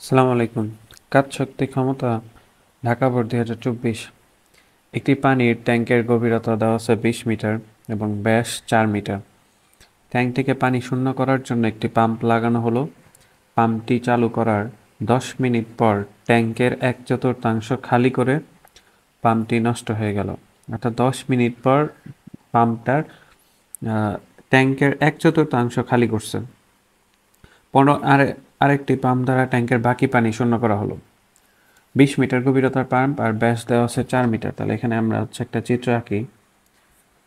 আসসালামু আলাইকুম। কাজ শক্তি ক্ষমতা ঢাকা বোর্ড 2024। একটি পানির ট্যাঙ্কের গভীরতা দেওয়া আছে 20 মিটার এবং ব্যাস 4 মিটার। ট্যাঙ্ক থেকে পানি শূন্য করার জন্য একটি পাম্প লাগানো হলো। পাম্পটি চালু করার 10 মিনিট পর ট্যাঙ্কের 1/4 খালি করে পাম্পটি নষ্ট হয়ে গেল। অর্থাৎ 10 মিনিট পর পাম্পটার ট্যাঙ্কের 1/4 খালি করছে। আরেকটি পাম্প দ্বারা ট্যাঙ্কের বাকি পানি শূন্য করা হলো। 20 মিটার গভীরতার পাম্প আর ব্যাস দেওয়া আছে 4 মিটার। তাহলে এখানে আমরা একটা চিত্র আঁকি,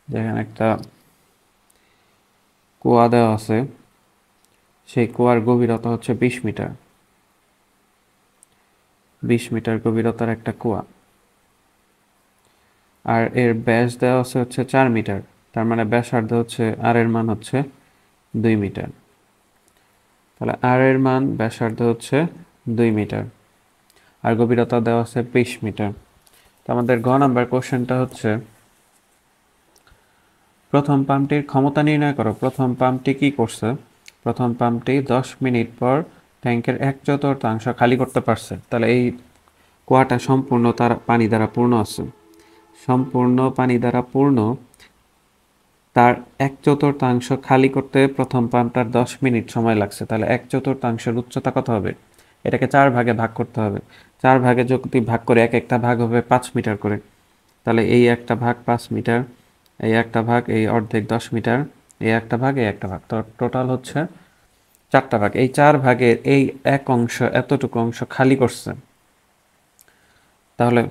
যেখানে একটা কুয়া দেওয়া আছে। সেই কুয়ার গভীরতা হচ্ছে 20 মিটার। 20 মিটার গভীরতার একটা কুয়া, আর এর ব্যাস দেওয়া হচ্ছে 4 মিটার। তার মানে ব্যাসার্ধ হচ্ছে আর এর মান হচ্ছে 2 মিটার। তাহলে আর এর মান ব্যাসার্ধ হচ্ছে 2 মিটার আর গভীরতা দেওয়া আছে 20 মিটার। তো আমাদের গ নাম্বার কোশ্চেনটা হচ্ছে, প্রথম পাম্পটির ক্ষমতা নির্ণয় করো। প্রথম পাম্পটি কি করছে? প্রথম পাম্পটি 10 মিনিট পর ট্যাঙ্কের 1/4 খালি করতে পারছে। তাহলে এই কুয়াটা সম্পূর্ণ তার পানি দ্বারা পূর্ণ আছে। সম্পূর্ণ পানি দ্বারা পূর্ণ, তার 1/4 খালি করতে প্রথম পাম্পটার 10 মিনিট সময় লাগছে। তাহলে 1/4 উচ্চতা কত হবে? এটাকে 4 ভাগে ভাগ করতে হবে। 4 ভাগে যদি ভাগ করে, এক একটা ভাগ হবে 5 মিটার করে। তাহলে এই একটা ভাগ 5 মিটার, এই একটা ভাগ, এই অর্ধেক 10 মিটার, এই একটা ভাগ, এই একটা ভাগ, তো টোটাল হচ্ছে 4টা ভাগ। এই 4 ভাগের এই এক অংশ, এতটুকু অংশ খালি করছে। তাহলে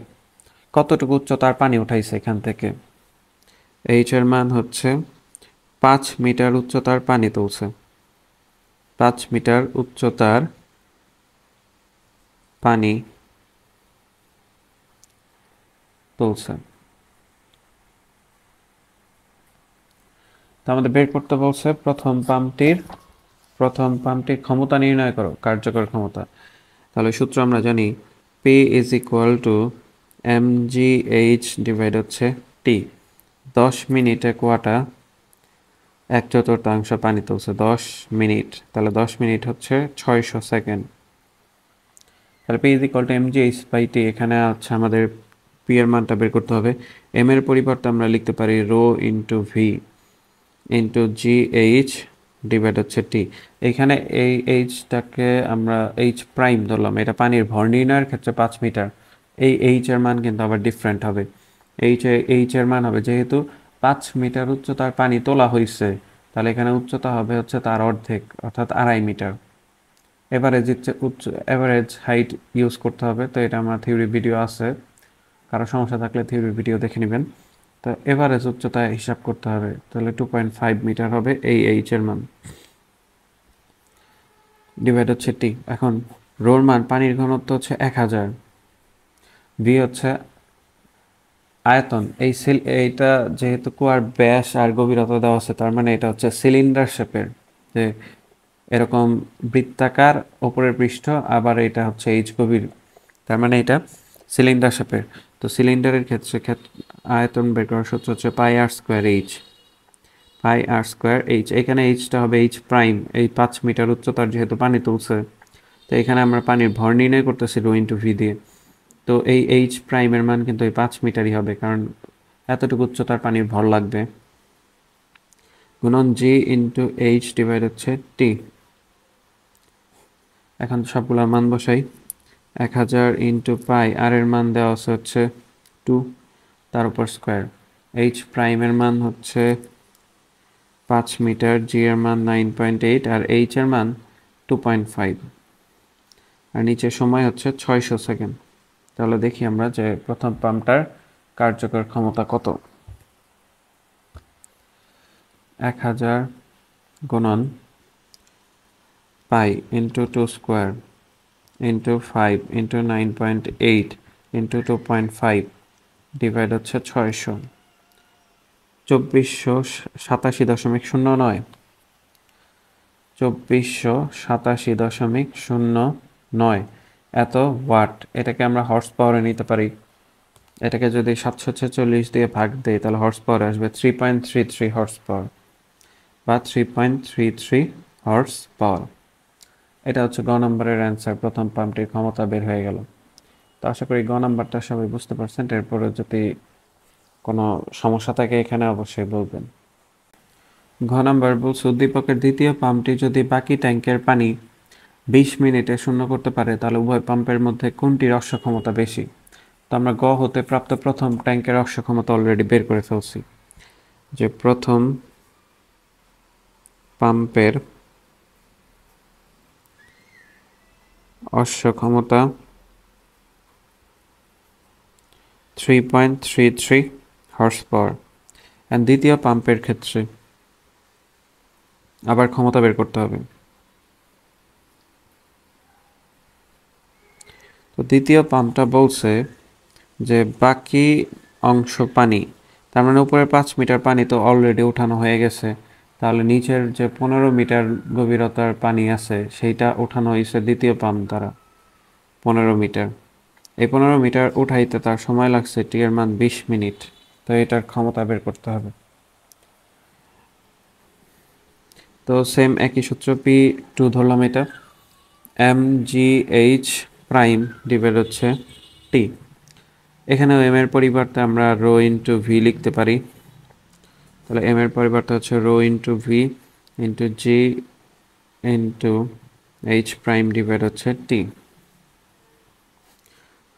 কতটুকু উচ্চতার পানি উঠাইছে এখান থেকে? এইচ এর মান হচ্ছে 5 মিটার উচ্চতার পানি তুলছে। 5 মিটার উচ্চতার পানি তুলছে। তো আমাদের বের করতে বলছে প্রথম পাম্পটির ক্ষমতা নির্ণয় করো, কার্যকর ক্ষমতা। তাহলে সূত্র আমরা জানি, P is equal to mgh divide হচ্ছে টি। 10 মিনিটে কুয়াটা 1/4 পানি তুলছে। 10 মিনিট, তাহলে 10 মিনিট হচ্ছে 600 সেকেন্ড। তাহলে P is equal to mgh by T. এখানে হচ্ছে আমাদের P এর মানটা বের করতে হবে। M এর পরিবর্তে আমরা লিখতে পারি rho into v into g h divide হচ্ছে টি। এইখানে এই এইচটাকে আমরা এইচ প্রাইম ধরলাম। এটা পানির ভর নির্ণয়ের ক্ষেত্রে 5 মিটার। এই এইচ এর মান কিন্তু আবার ডিফারেন্ট হবে। এইচ এর মান হবে, যেহেতু 5 মিটার উচ্চতার পানি তোলা হয়েছে, তাহলে এখানে উচ্চতা হবে হচ্ছে তার অর্ধেক, অর্থাৎ 2.5 মিটার। এভারেজ হাইট ইউজ করতে হবে। তো এটা আমার থিওরি ভিডিও আছে, কারো সমস্যা থাকলে থিওরি ভিডিও দেখে নেবেন। তো এভারেজ উচ্চতা হিসাব করতে হবে। তাহলে 2.5 মিটার হবে এই এইচ এর মান, ডিভাইড হচ্ছে টি। এখন রোর মান, পানির ঘনত্ব হচ্ছে 1000, ভি হচ্ছে আয়তন। এইটা যেহেতু কুয়ার ব্যাস আর গভীরতা দেওয়া আছে, তার মানে এটা হচ্ছে সিলিন্ডার শেপের, যে এরকম বৃত্তাকার ওপরের পৃষ্ঠ, আবার এটা হচ্ছে এইচ গভীর, তার মানে এটা সিলিন্ডার শেপের। তো সিলিন্ডারের ক্ষেত্রে আয়তন বের করার সূত্র হচ্ছে পাই আর স্কোয়ার এইচ। পাই আর স্কোয়ার এইচ, এখানে এইচটা হবে এইচ প্রাইম। এই 5 মিটার উচ্চতার যেহেতু পানি তুলছে, তো এখানে আমরা পানির ভর নির্ণয় করতেছি রো ইন্টু ভি দিয়ে। তো এই এইচ প্রাইমের মান কিন্তু এই 5 মিটারই হবে, কারণ এতটুকু উচ্চতার পানির ভর লাগবে, গুণন জি ইন্টু এইচ ডিভাইড হচ্ছে টি। এখন সবগুলোর মান বসাই। 1000 ইন্টু পাই, আর এর মান দেওয়া হচ্ছে 2, তার উপর স্কোয়ার। এইচ প্রাইমের মান হচ্ছে 5 মিটার, জি এর মান 9.8, আর এইচ এর মান 2.5, আর নিচে সময় হচ্ছে 600 সেকেন্ড। তাহলে দেখি আমরা যে প্রথম পাম্পটার কার্যকর ক্ষমতা কত। 1000 গুণন pi into 2 square into 5 into 9.8 into 2.5 divide হচ্ছে 600। 2487.09, 2487.09 এত ওয়াট। এটাকে আমরা হর্স পাওয়ারে নিতে পারি। এটাকে যদি 746 দিয়ে ভাগ দেই, তাহলে হর্স পাওয়ার আসবে 3.33 হর্স পাওয়ার, বা 3.33 হর্স পাওয়ার। এটা হচ্ছে গ নম্বরের অ্যান্সার, প্রথম পাম্পটির ক্ষমতা বের হয়ে গেল। তো আশা করি গ নাম্বারটা সবাই বুঝতে পারছেন। এরপরে যদি কোনো সমস্যা থাকে এখানে অবশ্যই বলবেন। ঘ নাম্বার বলছে উদ্দীপকের দ্বিতীয় পাম্পটি যদি বাকি ট্যাঙ্কের পানি 20 মিনিটে শূন্য করতে পারে তাহলে উভয় পাম্পের মধ্যে কোনটির অক্ষমতা বেশি। তো আমরা গ হতে প্রাপ্ত প্রথম ট্যাঙ্কের অক্ষমতা অলরেডি বের করে ফেলছি, যে প্রথম পাম্পের অক্ষমতা 3.33 হর্স পাওয়ার। অ্যান্ড দ্বিতীয় পাম্পের ক্ষেত্রে আবার ক্ষমতা বের করতে হবে। তো দ্বিতীয় পাম্পটা বলছে যে বাকি অংশ পানি, তার মানে উপরে 5 মিটার পানি তো অলরেডি উঠানো হয়ে গেছে, তাহলে নিচের যে 15 মিটার গভীরতার পানি আছে সেইটা উঠানো হয়েছে দ্বিতীয় পাম্প দ্বারা 15 মিটার। এই 15 মিটার উঠাইতে তার সময় লাগছে টি এর মান 20 মিনিট। তো এটার ক্ষমতা বের করতে হবে। তো সেম একই সূত্র, পি টু ধরলাম, এটা m g h prime divide হচ্ছে টি। এখানেও এম এর পরিবর্তে আমরা রো ইন্টু ভি লিখতে পারি। তাহলে এম এর পরিবর্তে হচ্ছে রো ইন্টু ভি ইন্টু জি ইন্টু এইচ প্রাইম ডিভাইড হচ্ছে টি।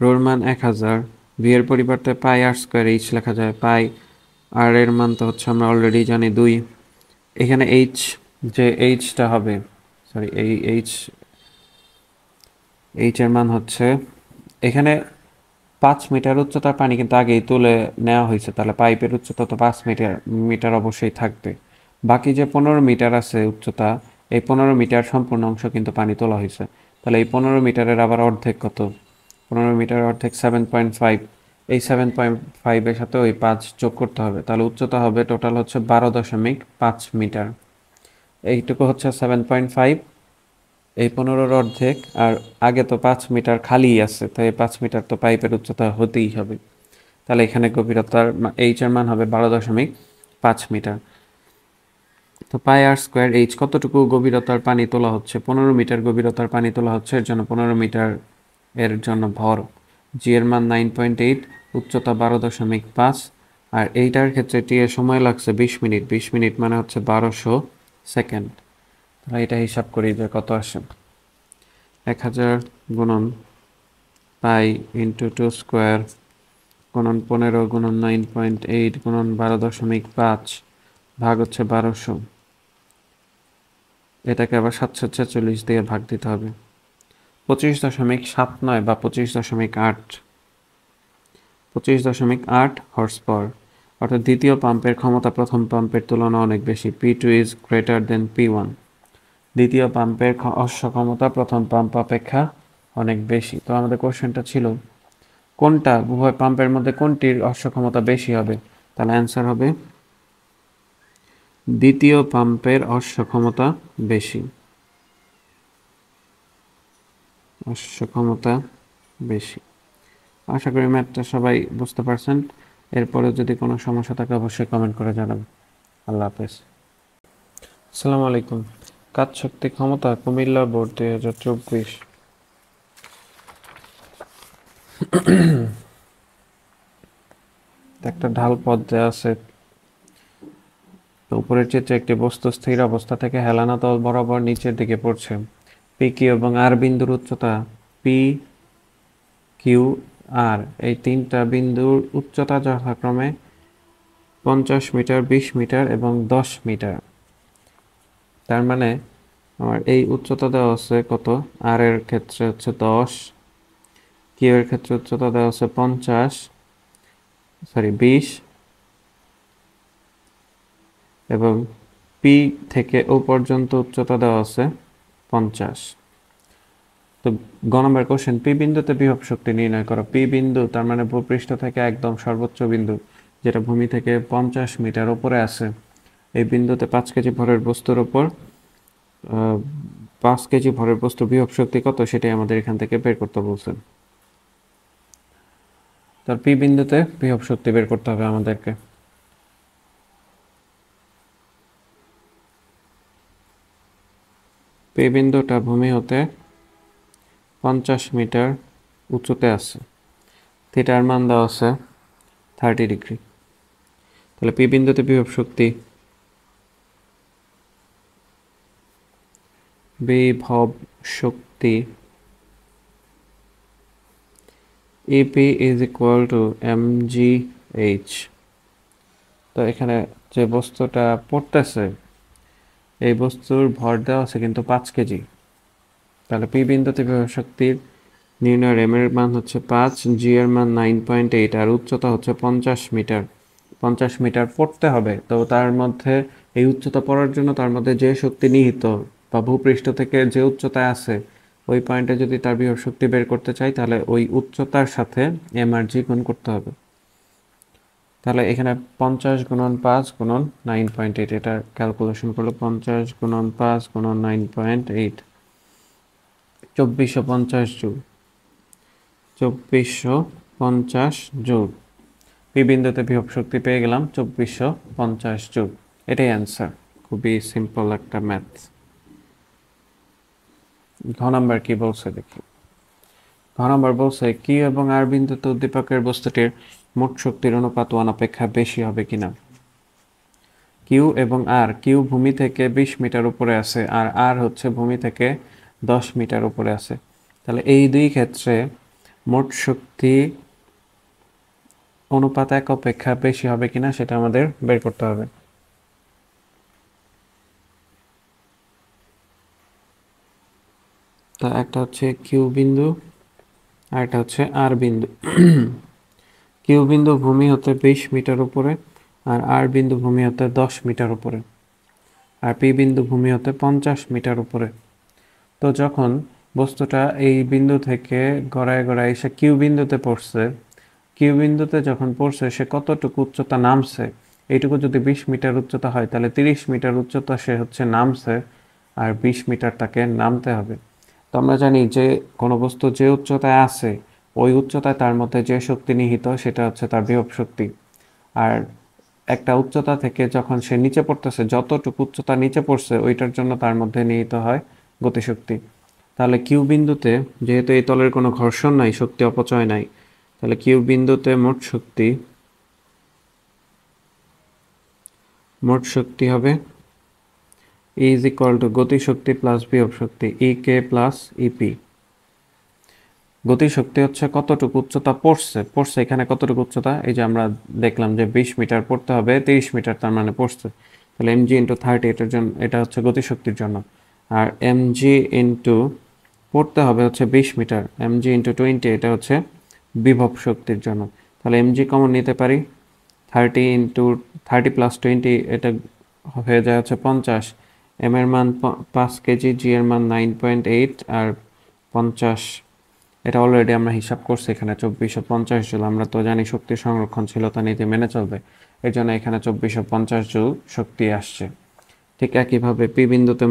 রোর মান 1000, ভি এর পরিবর্তে পাই আর স্কোয়ার এইচ লেখা যায়। পাই আর এর মান তো হচ্ছে আমরা অলরেডি জানি 2। এখানে এইচ, যে এইচটা হবে, সরি এই এইচ এর মান হচ্ছে, এখানে 5 মিটার উচ্চতার পানি কিন্তু আগেই তুলে নেওয়া হয়েছে, তাহলে পাইপের উচ্চতা তো 5 মিটার মিটার অবশ্যই থাকবে। বাকি যে 15 মিটার আছে উচ্চতা, এই 15 মিটার সম্পূর্ণ অংশ কিন্তু পানি তোলা হয়েছে। তাহলে এই 15 মিটারের আবার অর্ধেক কত? 15 মিটার অর্ধেক 7.5। এই 7.5 এর সাথে ওই 5 যোগ করতে হবে, তাহলে উচ্চতা হবে টোটাল হচ্ছে 12.5 মিটার। এইটুকু হচ্ছে 7.5, এই 15-র অর্ধেক। আর আগে তো 5 মিটার খালি আছে, তো এই 5 মিটার তো পাইপের উচ্চতা হতেই হবে। তাহলে এখানে গভীরতার এইচ এর মান হবে 12.5 মিটার। তো পাই আর স্কোয়ার এইচ, কতটুকু গভীরতার পানি তোলা হচ্ছে? 15 মিটার গভীরতার পানি তোলা হচ্ছে, এর জন্য 15 মিটার এর জন্য ভর। জি এর মান 9.8, উচ্চতা 12.5, আর এইটার ক্ষেত্রে টি এর সময় লাগছে 20 মিনিট। 20 মিনিট মানে হচ্ছে 1200 সেকেন্ড। তাহলে এটা হিসাব করি যে কত আসে। 1000 গুণন পাই ইন্টু 2 স্কোয়ার গুণন 15 গুণন 9.8 গুণন 12.5 ভাগ হচ্ছে 1200। এটাকে আবার 746 দিয়ে ভাগ দিতে হবে। 25.79 বা 25.8, 25.8 হর্স পাওয়ার। অর্থাৎ দ্বিতীয় পাম্পের ক্ষমতা প্রথম পাম্পের তুলনায় অনেক বেশি। P2 is greater than P1। দ্বিতীয় পাম্পের ক্ষমতা প্রথম পাম্প অপেক্ষা অনেক বেশি। তো আমাদের কোশ্চেনটা ছিল কোনটা, উভয় পাম্পের মধ্যে কোনটির ক্ষমতা বেশি হবে? তাহলে অ্যান্সার হবে দ্বিতীয় পাম্পের ক্ষমতা বেশি। ক্ষমতা বেশি। আশা করি ম্যাথটা সবাই বুঝতে পারছেন। এরপরে যদি কোনো সমস্যা থাকে অবশ্যই কমেন্ট করে জানাবেন। আল্লাহ হাফেজ। আসসালামু আলাইকুম। কাজ শক্তি ক্ষমতা কুমিল্লা বোর্ড 2024। একটা ঢাল পথ দেওয়া আছে। উপরের চিত্রে একটি বস্তু স্থির অবস্থা থেকে হেলানা তল বরাবর নিচের দিকে পড়ছে। পি কিউ এবং আর বিন্দুর উচ্চতা পি কিউ আর, এই তিনটা বিন্দুর উচ্চতা যথাক্রমে 50 মিটার, 20 মিটার এবং 10 মিটার। তার মানে আমার এই উচ্চতা দেওয়া আছে কত? আর এর ক্ষেত্রে হচ্ছে 10, কিউ এর ক্ষেত্রে উচ্চতা দেওয়া আছে 20 এবং পি থেকে ও পর্যন্ত উচ্চতা দেওয়া আছে 50। তো গ নম্বর কোশ্চেন, পি বিন্দুতে বিভব শক্তি নির্ণয় করো। পি বিন্দু তার মানে ভূপৃষ্ঠ থেকে একদম সর্বোচ্চ বিন্দু, যেটা ভূমি থেকে 50 মিটার উপরে আছে। এই বিন্দুতে 5 কেজি ভরের বস্তুর উপর 5 কেজি ভরের বস্তুর বিভব শক্তি কত সেটাই আমাদের এখান থেকে বের করতে বলছেন। তার পি বিন্দুতে বিভব শক্তি বের করতে হবে আমাদেরকে। পি বিন্দুটা ভূমি হতে 50 মিটার উচ্চতে আছে, থিটার মান দেওয়া আছে 30 ডিগ্রি। তাহলে পি বিন্দুতে বিভব শক্তি EP is equal to mgh। তো এখানে যে বস্তুটা পড়তেছে এই বস্তুর ভর দেওয়া আছে কিন্তু 5 কেজি। তাহলে পি বিন্দুতে বিভব শক্তির নির্ণয়ের এম এর মান হচ্ছে 5, জি এর মান 9.8 আর উচ্চতা হচ্ছে 50 মিটার। 50 মিটার পড়তে হবে, তো তার মধ্যে এই উচ্চতা পড়ার জন্য তার মধ্যে যে শক্তি নিহিত বা ভূপৃষ্ঠ থেকে যে উচ্চতায় আছে ওই পয়েন্টে যদি তার বিভব শক্তি বের করতে চাই তাহলে ওই উচ্চতার সাথে এম আর জি গুণ করতে হবে। তাহলে এখানে 50 গুণন 5 গুণন 9.8, এটা ক্যালকুলেশন করলে 50 গুণন 5 গুণন 9.8 2450 জুল। 2450 জুল। পি বিন্দুতে বিভব শক্তি পেয়ে গেলাম 2450 জুল। এটাই অ্যান্সার, খুবই সিম্পল একটা ম্যাথ। ঘ নাম্বার কি বলছে দেখি। ঘ নাম্বার বলছে কিউ এবং আর বিন্দুতে উদ্দীপকের বস্তুটির মোট শক্তির অনুপাত 1 অপেক্ষা বেশি হবে কিনা। কিউ এবং আর, কিউ ভূমি থেকে 20 মিটার উপরে আছে আর আর হচ্ছে ভূমি থেকে 10 মিটার উপরে আছে। তাহলে এই দুই ক্ষেত্রে মোট শক্তি অনুপাত 1 অপেক্ষা বেশি হবে কিনা সেটা আমাদের বের করতে হবে। তো একটা হচ্ছে কিউ বিন্দু আর একটা হচ্ছে আর বিন্দু। কিউ বিন্দু ভূমি হতে 20 মিটার উপরে আর আর বিন্দু ভূমি হতে 10 মিটার উপরে আর পি বিন্দু ভূমি হতে 50 মিটার উপরে। তো যখন বস্তুটা এই বিন্দু থেকে গড়ায় গড়ায় এসে কিউ বিন্দুতে পড়ছে, কিউ বিন্দুতে যখন পড়ছে সে কতটুকু উচ্চতা নামছে, এইটুকু যদি 20 মিটার উচ্চতা হয় তাহলে 30 মিটার উচ্চতা সে হচ্ছে নামছে আর 20 মিটার তাকে নামতে হবে। তো আমরা জানি যে কোনো বস্তু যে উচ্চতায় আছে ওই উচ্চতায় তার মধ্যে যে শক্তি নিহিত সেটা হচ্ছে তার বিভব শক্তি। আর একটা উচ্চতা থেকে যখন সে নিচে পড়তেছে, যতটুকু উচ্চতা নিচে পড়ছে ওইটার জন্য তার মধ্যে নিহিত হয় গতিশক্তি। তাহলে কিউ বিন্দুতে যেহেতু এই তলের কোনো ঘর্ষণ নাই, শক্তি অপচয় নাই, তাহলে কিউ বিন্দুতে মোট শক্তি হবে E is equal to গতিশক্তি প্লাস বিভব শক্তি EK প্লাস EP। গতিশক্তি হচ্ছে কতটুকু উচ্চতা পড়ছে এখানে কতটুকু উচ্চতা, এই যে আমরা দেখলাম যে 20 মিটার পড়তে হবে, 30 মিটার তার মানে পড়ছে, তাহলে mg ইন্টু 30 এটার জন্য, এটা হচ্ছে গতিশক্তির জন্য। আর mg ইন্টু পড়তে হবে হচ্ছে 20 মিটার, mg ইন্টু 20 এটা হচ্ছে বিভব শক্তির জন্য। তাহলে mg কমন নিতে পারি, 30 ইন্টু 30 প্লাস 20 এটা হয়ে যায় হচ্ছে 50, এম এর মান 5 কেজি, জি এর মান 9.8 আর 50, এটা অলরেডি আমরা হিসাব করছি এখানে 2450 জুল। আমরা তো জানি শক্তি সংরক্ষণশীলতা নীতি মেনে চলবে, এর জন্য এখানে 2450 জুল শক্তি আসছে। ঠিক একইভাবে পি বিন্দুতে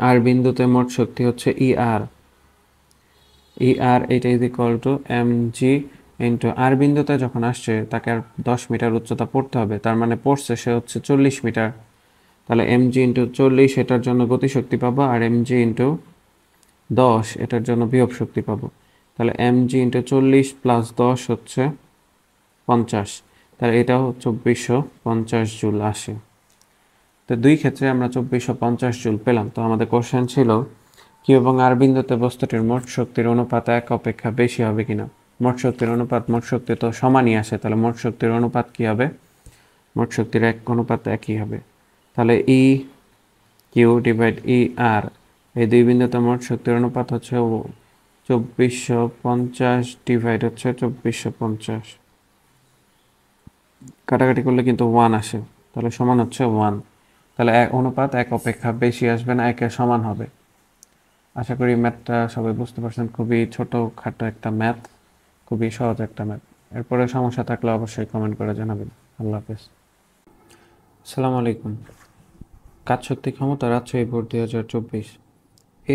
আর বিন্দুতে মোট শক্তি হচ্ছে ER এটা is equal to mg into আর বিন্দুতে যখন আসছে তাকে আর 10 মিটার উচ্চতা পড়তে হবে, তার মানে পড়ছে সে হচ্ছে 40 মিটার, তাহলে mg ইন্টু 40 এটার জন্য গতিশক্তি পাবো আর mg ইন্টু 10 এটার জন্য বিভব শক্তি পাবো। তাহলে mg ইন্টু 40 প্লাস 10 হচ্ছে 50, তাহলে এটাও 2450 জুল আসে। তো দুই ক্ষেত্রে আমরা 2450 জুল পেলাম। তো আমাদের কোশ্চেন ছিল কিউ এবং আর বিন্দুতে বস্তুটির মোট শক্তির অনুপাত 1 অপেক্ষা বেশি হবে কিনা। মোট শক্তির অনুপাত, মোট শক্তি তো সমানই আসে, তাহলে মোট শক্তির অনুপাত কি হবে, মোট শক্তির অনুপাত একই হবে। তাহলে ই কিউ ডিভাইড ই আর, এই দুই বিন্দুতে মোট শক্তির অনুপাত হচ্ছে 2450 ডিভাইড হচ্ছে 2450, কাটাকাটি করলে কিন্তু 1 আসে, তাহলে সমান হচ্ছে 1। তাহলে অনুপাত 1 অপেক্ষা বেশি আসবে না, 1 এর সমান হবে। আশা করি ম্যাথটা সবাই বুঝতে পারছেন, খুবই ছোটোখাটো একটা ম্যাথ, খুবই সহজ একটা ম্যাথ। এরপরে সমস্যা থাকলে অবশ্যই কমেন্ট করে জানাবেন। আল্লাহ হাফেজ। আসসালামু আলাইকুম। কাজ শক্তি ক্ষমতা রাজশাহী বোর্ড 2024।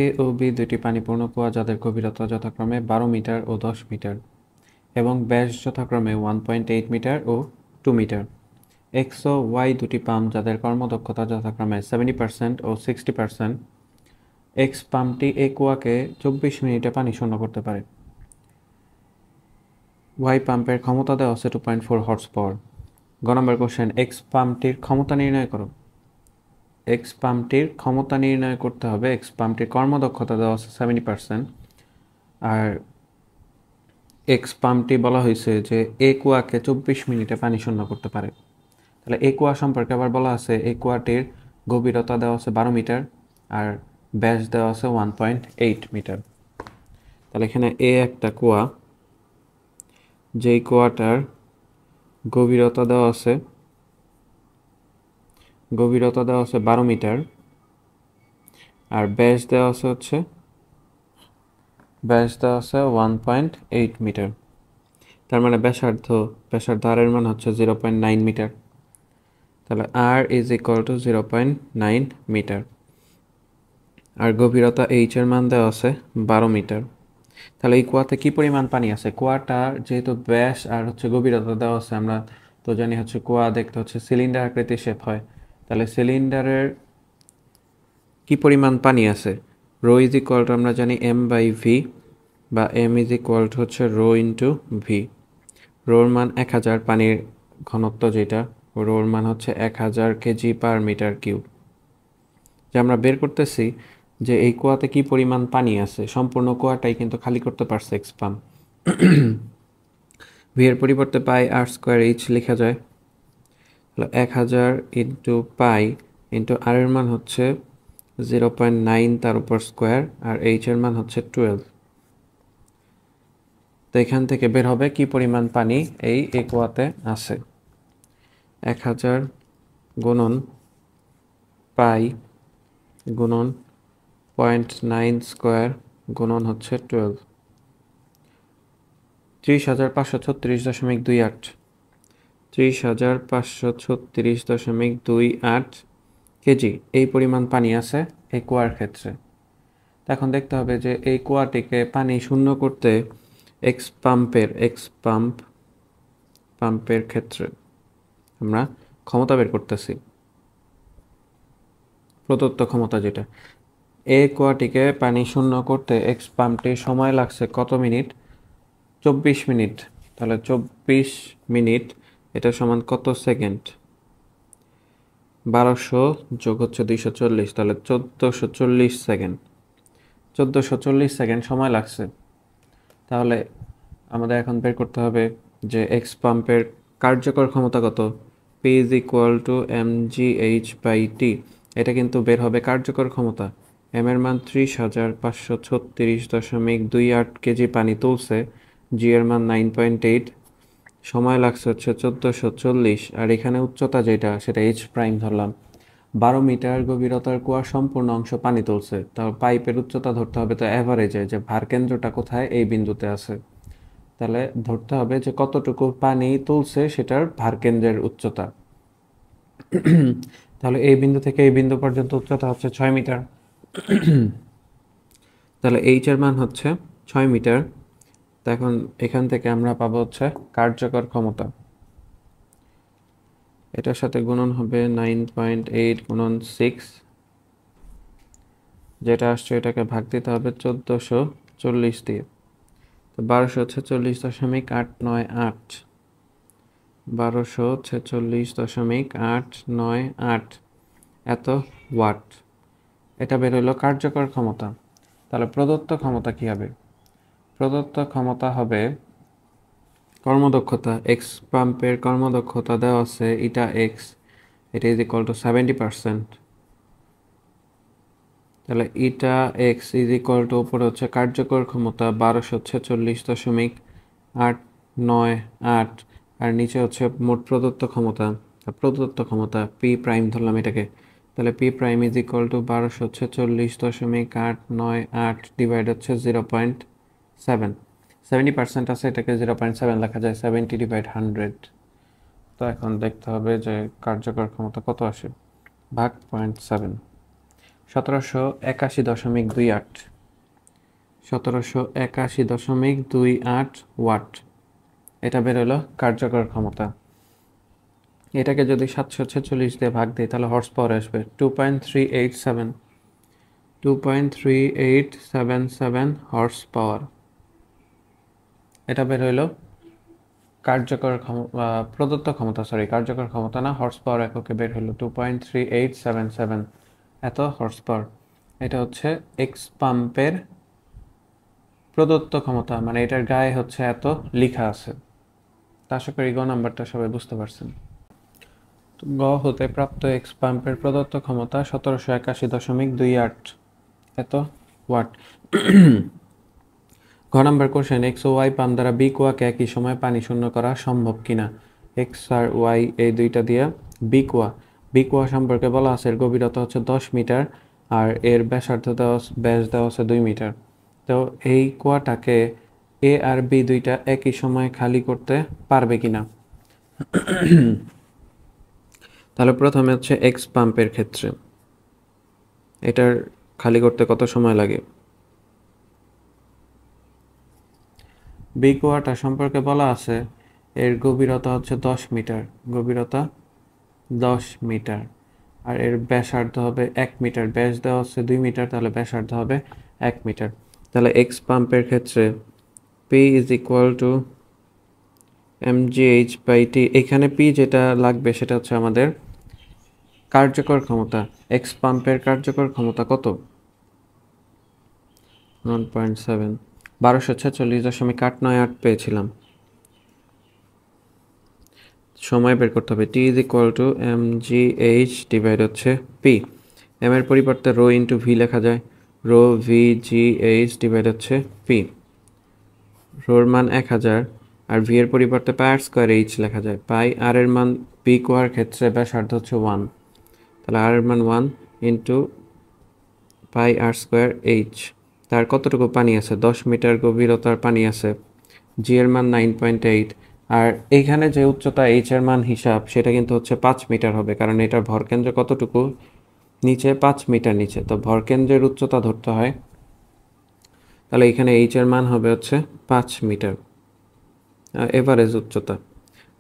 এ ও বি দুটি পানিপূর্ণ কুয়া যাদের গভীরতা যথাক্রমে 12 মিটার ও 10 মিটার এবং ব্যাস যথাক্রমে 1.8 মিটার ও 2 মিটার। এক্স ও ওয়াই দুটি পাম্প যাদের কর্মদক্ষতা যথাক্রমে 70% ও 60%। এক্স পাম্পটি এ কুয়াকে 24 মিনিটে পানি শূন্য করতে পারে। ওয়াই পাম্পের ক্ষমতা দেওয়া আছে 2.4 হর্স পাওয়ার। গ নম্বর কোশ্চেন, এক্স পাম্পটির ক্ষমতা নির্ণয় করো। এক্স পাম্পটির ক্ষমতা নির্ণয় করতে হবে। এক্স পাম্পটির কর্মদক্ষতা দেওয়া আছে 70%। আর এক্স পাম্পটি বলা হয়েছে যে এ কুয়াকে 24 মিনিটে পানি শূন্য করতে পারে। তাহলে এ কুয়া সম্পর্কে আবার বলা আছে এ কুয়াটির গভীরতা দেওয়া আছে 12 মিটার আর ব্যাস দেওয়া আছে 1.8 মিটার। তাহলে এখানে এ একটা কুয়া, যেই কুয়াটার গভীরতা দেওয়া আছে 12 মিটার আর ব্যাস দেওয়া আছে 1.8 মিটার। তার মানে ব্যাসার্ধ আরের মান হচ্ছে 0.9 মিটার। তাহলে আর ইজ ইকুয়াল টু 0.9 মিটার আর গভীরতা এইচ এর মান দেওয়া আছে 12 মিটার। তাহলে এই কুয়াতে কি পরিমাণ পানি আছে? কুয়াটা যেহেতু ব্যাস আর হচ্ছে গভীরতা দেওয়া আছে, আমরা তো জানি হচ্ছে কুয়া দেখতে হচ্ছে সিলিন্ডার আকৃতির শেপ হয়। তাহলে সিলিন্ডারের কি পরিমাণ পানি আছে? রো ইজ ইকুয়াল টু আমরা জানি এম বাই ভি, বা এম ইজ ইকুয়াল টু হচ্ছে রো ইন্টু ভি। রোর মান 1000, পানির ঘনত্ব যেটা, রোর মান হচ্ছে 1000 কেজি পার মিটার কিউব। যে আমরা বের করতেছি যে এই কুয়াতে কি পরিমাণ পানি আছে, সম্পূর্ণ কুয়াটাই কিন্তু খালি করতে পারছে এক্স পাম্প। ভি এর পরিবর্তে পাই আর স্কোয়ার এইচ লেখা যায়। 1000 ইন্টু পাই ইন্টু আর এর মান হচ্ছে 0.9 তার উপর স্কোয়ার আর এইচ এর মান হচ্ছে 12। তো এখান থেকে বের হবে কি পরিমাণ পানি এই কুয়াতে আছে। 1000 গুণন পাই গুণন 0.9 স্কোয়ার গুণন হচ্ছে 12, 30,536.28। 30,536.28 কেজি এই পরিমাণ পানি আছে এই কুয়ার ক্ষেত্রে। এখন দেখতে হবে যে এই কুয়াটিকে পানি শূন্য করতে এক্স পাম্পের ক্ষেত্রে আমরা ক্ষমতা বের করতেছি, প্রদত্ত ক্ষমতা যেটা। এই কুয়াটিকে পানি শূন্য করতে এক্স পাম্পটির সময় লাগছে কত মিনিট? 24 মিনিট। তাহলে 24 মিনিট এটা সমান কত সেকেন্ড? 1200 যোগ হচ্ছে 240, তাহলে 1440 সেকেন্ড। 1440 সেকেন্ড সময় লাগছে। তাহলে আমাদের এখন বের করতে হবে যে এক্স পাম্পের কার্যকর ক্ষমতা কত? P is equal to m g h by T. এটা কিন্তু বের হবে কার্যকর ক্ষমতা। এম এর মান 30,536.28 কেজি পানি তুলছে, জি এর মান 9.8, সময় লাগছে হচ্ছে 1440, আর এখানে উচ্চতা যেটা সেটা এইচ প্রাইম ধরলাম। 12 মিটার গভীরতার কুয়ার সম্পূর্ণ অংশ পানি তুলছে, তার পাইপের উচ্চতা ধরতে হবে তো অ্যাভারেজে, যে ভারকেন্দ্রটা কোথায় এই বিন্দুতে আছে। তাহলে ধরতে হবে যে কতটুকু পানি তুলছে সেটার ভারকেন্দ্রের উচ্চতা। তাহলে এই বিন্দু থেকে এই বিন্দু পর্যন্ত উচ্চতা হচ্ছে 6 মিটার। তাহলে এইচ এর মান হচ্ছে 6 মিটার। তো এখন এখান থেকে আমরা পাবো হচ্ছে কার্যকর ক্ষমতা। এটার সাথে গুণন হবে 9.8 গুণন 6, যেটা আসছে এটাকে ভাগ দিতে হবে 1440 দিয়ে। তো 1246.898, 1246.898 এত ওয়াট। এটা বের হলো কার্যকর ক্ষমতা। তাহলে প্রদত্ত ক্ষমতা কি হবে? প্রদত্ত ক্ষমতা হবে কর্মদক্ষতা। এক্স পাম্পের কর্মদক্ষতা দেওয়া আছে এটা এক্স, এটা ইজ ইকুয়াল টু 70%। তাহলে ইটা এক্স ইজ ইকুয়াল টু উপরে হচ্ছে কার্যকর ক্ষমতা 1246.898 আর নিচে হচ্ছে মোট প্রদত্ত ক্ষমতা পি প্রাইম ধরলাম এটাকে। তাহলে P prime is equal two 1246.898 divide হচ্ছে 0.7। 70% আছে, এটাকে 0.7 লেখা যায়, 70 ডিভাইড 100। তো এখন দেখতে হবে যে কার্যকর ক্ষমতা কত আসে, ভাগ 0.7। 1781.28, 1781.28 ওয়াট। এটা বের হলো কার্যকর ক্ষমতা। এটাকে যদি 746 দিয়ে ভাগ দিই তাহলে হর্স পাওয়ার আসবে 2.3877 হর্স পাওয়ার। এটা বের হইলো প্রদত্ত ক্ষমতা, কার্যকর ক্ষমতা না, হর্স পাওয়ার এককে বের হলো 2.3877 এত হর্স পাওয়ার। এটা হচ্ছে এক্স পাম্পের প্রদত্ত ক্ষমতা, মানে এটার গায়ে হচ্ছে এত লেখা আছে। তা আশা করি গ নাম্বারটা সবাই বুঝতে পারছেন। গ হতে প্রাপ্ত এক্স পাম্পের প্রদত্ত ক্ষমতা 1781.28 এত ওয়াট। ঘ নাম্বার কোশ্চেন, এক্স ও ওয়াই পাম্প দ্বারা বি কুয়াকে একই সময় পানি শূন্য করা সম্ভব কিনা। এক্স আর ওয়াই এই দুইটা দিয়ে বি কুয়া সম্পর্কে বলা আছে এর গভীরতা হচ্ছে 10 মিটার আর এর ব্যাস দেওয়া আছে 2 মিটার। তো এই কুয়াটাকে এ আর বি দুইটা একই সময় খালি করতে পারবে কিনা। তাহলে প্রথমে হচ্ছে এক্স পাম্পের ক্ষেত্রে এটার খালি করতে কত সময় লাগে। বি কুয়াটা সম্পর্কে বলা আছে এর গভীরতা হচ্ছে 10 মিটার, গভীরতা 10 মিটার আর এর ব্যাসার্ধ হবে 1 মিটার, ব্যাস দেওয়া হচ্ছে 2 মিটার, তাহলে ব্যাসার্ধ হবে 1 মিটার। তাহলে এক্স পাম্পের ক্ষেত্রে P is equal two mgh/t। এখানে পি যেটা লাগবে সেটা হচ্ছে আমাদের কার্যকর ক্ষমতা। এক্স পাম্পের কার্যকর ক্ষমতা কত, 1.7, 1246.898 পেয়েছিলাম। সময় বের করতে হবে, T is equal to mgh divide হচ্ছে পি। এম এর পরিবর্তে রো ইন্টু ভি লেখা যায়, rho v g h divide হচ্ছে পি। রোর মান 1000 আর ভি এর পরিবর্তে পাই আর স্কোয়ার এইচ লেখা যায়। পাই আর এর মান পি কোয়ার ক্ষেত্রে ব্যাসার্ধ হচ্ছে 1, তাহলে আর এর মান 1 ইন্টু পাই আর স্কোয়ার এইচ। তার কতটুকু পানি আছে, 10 মিটার গভীরতার পানি আছে। জি এর মান 9.8 আর এইখানে যে উচ্চতা এইচ এর মান হিসাব সেটা কিন্তু হচ্ছে 5 মিটার হবে, কারণ এটার ভরকেন্দ্র কতটুকু নিচে, 5 মিটার নিচে, তো ভরকেন্দ্রের উচ্চতা ধরতে হয়। তাহলে এখানে এইচ এর মান হবে হচ্ছে 5 মিটার এভারেজ উচ্চতা।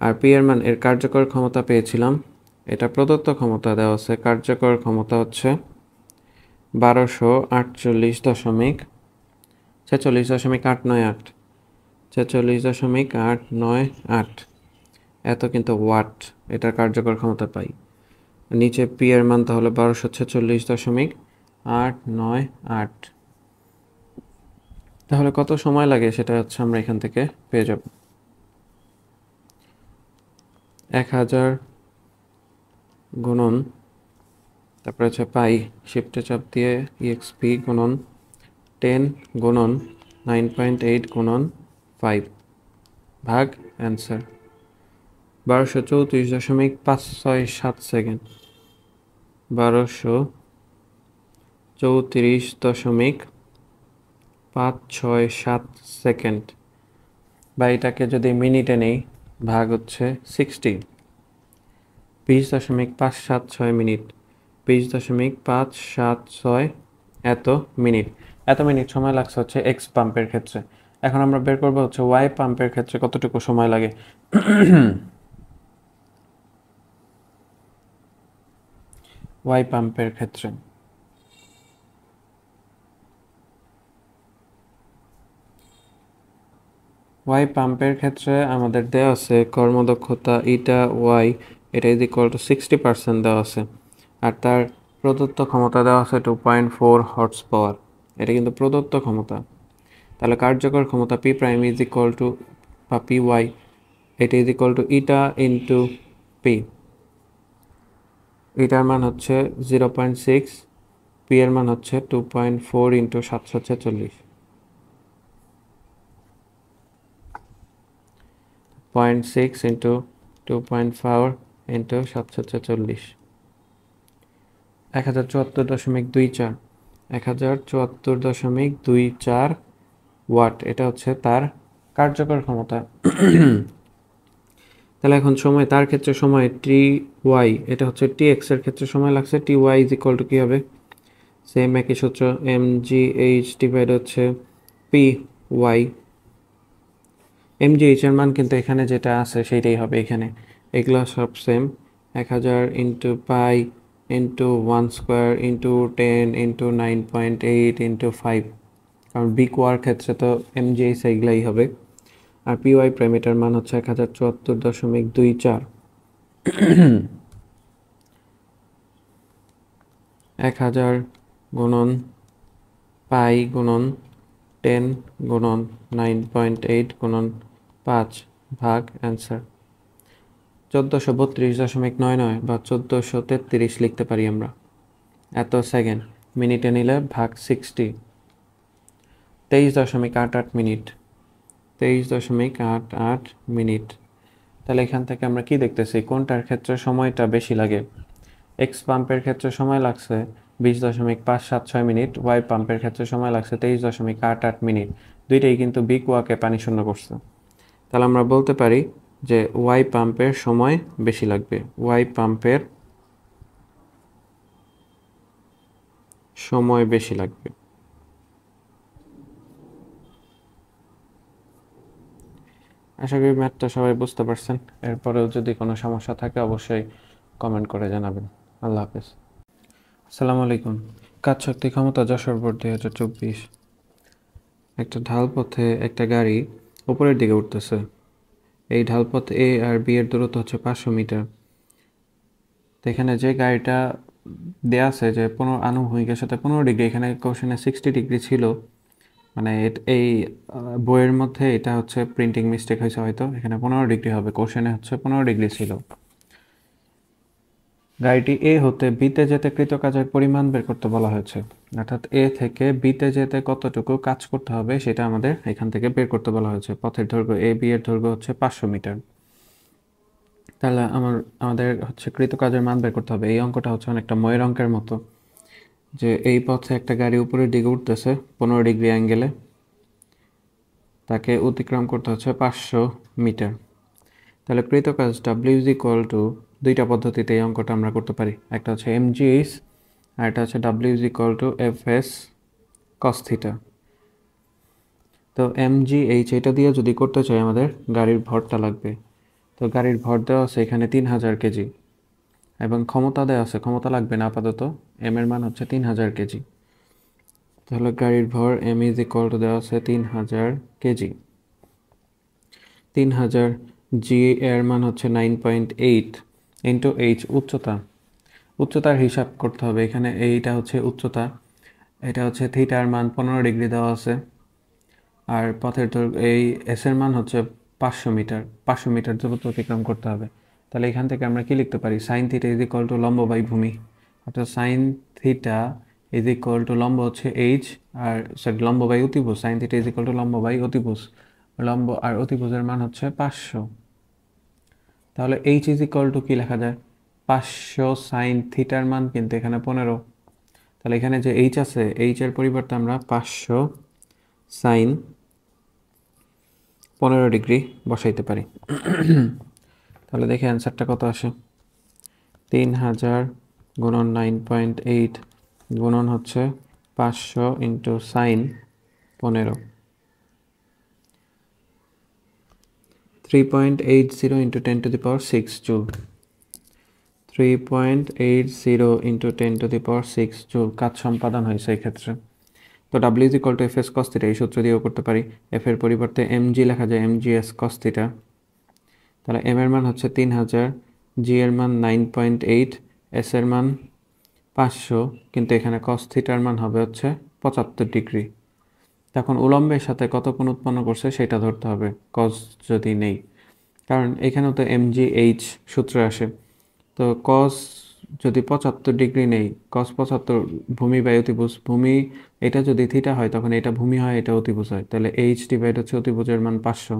আর পি এর মান এর কার্যকর ক্ষমতা পেয়েছিলাম, এটা প্রদত্ত ক্ষমতা দেওয়া আছে, কার্যকর ক্ষমতা হচ্ছে 1248.46.898 46.898 এত কিন্তু ওয়াট এটার কার্যকর ক্ষমতা পাই। নিচে পি এর মান তাহলে 1246.898। তাহলে কত সময় লাগে সেটা হচ্ছে আমরা এখান থেকে পেয়ে যাব। 1000 গুণন তারপরে হচ্ছে পাই শিফটে চাপ দিয়ে ইএক্সপি গুণন 10 গুণন 9.8 গুণন 5 ভাগ অ্যান্সার 1234.567 সেকেন্ড, 1234.567 সেকেন্ড। বা এটাকে যদি মিনিটে নেই ভাগ হচ্ছে 60, 20.576 মিনিট, 20.576 এত মিনিট। এত মিনিট সময় লাগছে হচ্ছে এক্স পাম্পের ক্ষেত্রে। এখন আমরা বের করবো হচ্ছে ওয়াই পাম্পের ক্ষেত্রে কতটুকু সময় লাগে। ওয়াই পাম্পের ক্ষেত্রে ওয়াই পাম্পের ক্ষেত্রে আমাদের দেওয়া আছে কর্মদক্ষতা ইটা ওয়াই, এটা ইজ ইকুয়াল টু 60% দেওয়া আছে আর তার প্রদত্ত ক্ষমতা দেওয়া আছে 2.4 হর্স পাওয়ার। এটা কিন্তু প্রদত্ত ক্ষমতা। তাহলে কার্যকর ক্ষমতা P prime is equal to বা পি ওয়াই, এটা is equal to eta into P. ইটার মান হচ্ছে 0.6, পি এর মান হচ্ছে 2.4 ইন্টু 746, 0.6 ইন্টু 2.4 ইন্টু 746, 1074.24, 1074.24 ওয়াট। এটা হচ্ছে তার কার্যকর ক্ষমতা। তাহলে এখন সময়, তার ক্ষেত্রে সময় টি ওয়াই, এটা হচ্ছে টি এক্স এর ক্ষেত্রে সময় লাগছে, T Y is equal to কী হবে, সেম একই সূত্র, এম জি এইচ ডিভাইড হচ্ছে P Y. M g h এর মান কিন্তু এখানে যেটা আছে সেইটাই হবে, এখানে এগুলো সব same. 1000 into pi into 1 square into 10 into 9.8 into 5, কারণ বি কোয়ার ক্ষেত্রে তো এমজিএইচ এগুলাই হবে। আর পিওয়াই প্রাইম এটার মান হচ্ছে 1074.24। 1000 গুণন পাই গুণন 10 গুণন 9.8 গুণন 5 ভাগ অ্যান্সার 1432.99 বা 1433 লিখতে পারি আমরা। এত সেকেন্ড, মিনিটে নিলে ভাগ 60, 23.88 মিনিট, 23.88 মিনিট। তাহলে এখান থেকে আমরা কি দেখতেছি, কোনটার ক্ষেত্রে সময়টা বেশি লাগে? এক্স পাম্পের ক্ষেত্রে সময় লাগছে 20.576 মিনিট, ওয়াই পাম্পের ক্ষেত্রে সময় লাগছে 23.88 মিনিট। দুইটাই কিন্তু বি কুয়াকে পানি শূন্য করছে। তাহলে আমরা বলতে পারি যে ওয়াই পাম্পের সময় বেশি লাগবে, ওয়াই পাম্পের সময় বেশি লাগবে। আশা করি ম্যাথটা সবাই বুঝতে পারছেন। এরপরেও যদি কোনো সমস্যা থাকে অবশ্যই কমেন্ট করে জানাবেন। আল্লাহ হাফেজ। আসসালামু আলাইকুম। কাজ শক্তি ক্ষমতা যশোর বোর্ড 2024। একটা ঢাল পথে একটা গাড়ি উপরের দিকে উঠতেছে। এই ঢালপথ এ আর বি এর দূরত্ব হচ্ছে 500 মিটার। তো এখানে যে গাড়িটা দেয়া আছে যে আনুভূমিকের সাথে 15 ডিগ্রি, এখানে কোশ্চেনে 60 ডিগ্রি ছিল, মানে এই বইয়ের মধ্যে এটা হচ্ছে প্রিন্টিং মিস্টেক হয়েছে, হয়তো এখানে 15 ডিগ্রি হবে, কোশ্চেনে হচ্ছে 15 ডিগ্রি ছিল। গাড়িটি এ হতে বিতে যেতে কৃত কাজের পরিমাণ বের করতে বলা হয়েছে, অর্থাৎ এ থেকে বিতে যেতে কতটুকু কাজ করতে হবে সেটা আমাদের এখান থেকে বের করতে বলা হয়েছে। পথের দৈর্ঘ্য এ বি এর দৈর্ঘ্য হচ্ছে 500 মিটার। তাহলে আমাদের হচ্ছে কৃত কাজের মান বের করতে হবে। এই অঙ্কটা হচ্ছে অনেকটা ময়ের অঙ্কের মতো, যে এই পথে একটা গাড়ি উপরের দিকে উঠতেছে 15 ডিগ্রি অ্যাঙ্গেলে, তাকে অতিক্রম করতে হচ্ছে 500 মিটার। তাহলে কৃত কাজ ডাব্লিউ ইজ ইকুয়াল টু, দুইটা পদ্ধতিতে এই অঙ্কটা আমরা করতে পারি, একটা হচ্ছে এমজিএইচ আর একটা হচ্ছে W is equal two F S cos theta. তো এমজিএইচ এটা দিয়ে যদি করতে চাই আমাদের গাড়ির ভরটা লাগবে। তো গাড়ির ভর দেওয়া আছে এখানে 3000 কেজি, এবং ক্ষমতা দেওয়া আছে, ক্ষমতা লাগবে না আপাতত, এম এর মান হচ্ছে 3000 কেজি। তাহলে গাড়ির ভর এম ইজ ইকুয়াল টু দেওয়া আছে 3000 কেজি। 3000, জি এর মান হচ্ছে 9.8 ইন্টু এইচ উচ্চতা। উচ্চতার হিসাব করতে হবে, এখানে এইটা হচ্ছে উচ্চতা, এটা হচ্ছে থিটার মান 15 ডিগ্রি দেওয়া আছে, আর পথের দৈর্ঘ্য এই এস এর মান হচ্ছে 500 মিটার, 500 মিটার দূরত্ব অতিক্রম করতে হবে। তাহলে এখান থেকে আমরা কি লিখতে পারি, sine theta is equal to লম্ব বাই ভূমি, অর্থাৎ sine theta is equal to লম্ব হচ্ছে এইচ, আর সরি লম্ব বাই অতিভুজ, sine theta is equal to লম্ব বাই অতিভুজ, লম্ব আর অতিভুজের মান হচ্ছে 500। তাহলে এইচ ইজ ইকুয়াল টু কী লেখা যায়, 500 সাইন থিটার মান কিন্তু এখানে 15। তাহলে এখানে যে এইচ আছে, এইচ এর পরিবর্তে আমরা 500 সাইন 15 ডিগ্রি বসাইতে পারি। তাহলে দেখি অ্যান্সারটা কত আসে। 3000 গুণন 9.8 গুণন হচ্ছে 500 into sign 15, 3.80 into 10⁶ joule, 3.80 into 10⁶ joule কাজ সম্পাদন হয়েছে এই ক্ষেত্রে। তো W is equal two F S cos theta, এই সূত্র দিয়েও করতে পারি, এফ এর পরিবর্তে এমজি লেখা যায় এমজি এস কস থিটা। তাহলে এম এর মান হচ্ছে 3000, জি এর মান 9.8, এস এর মান 500, কিন্তু এখানে কস থিটার মান হবে হচ্ছে 75 ডিগ্রি। তখন উলম্বের সাথে কত কোণ উৎপন্ন করছে সেটা ধরতে হবে কস যদি নেই, কারণ এখানেও তো এমজিএইচ সূত্র আসে। তো কস যদি 75 ডিগ্রি নেই, কস 75 ভূমি বাই অতিভুজ, ভূমি এটা যদি থিটা হয় তখন এটা ভূমি হয়, এটা অতিভুজ হয়, তাহলে এইচ ডিভাইড হচ্ছে অতিভুজের মান 500।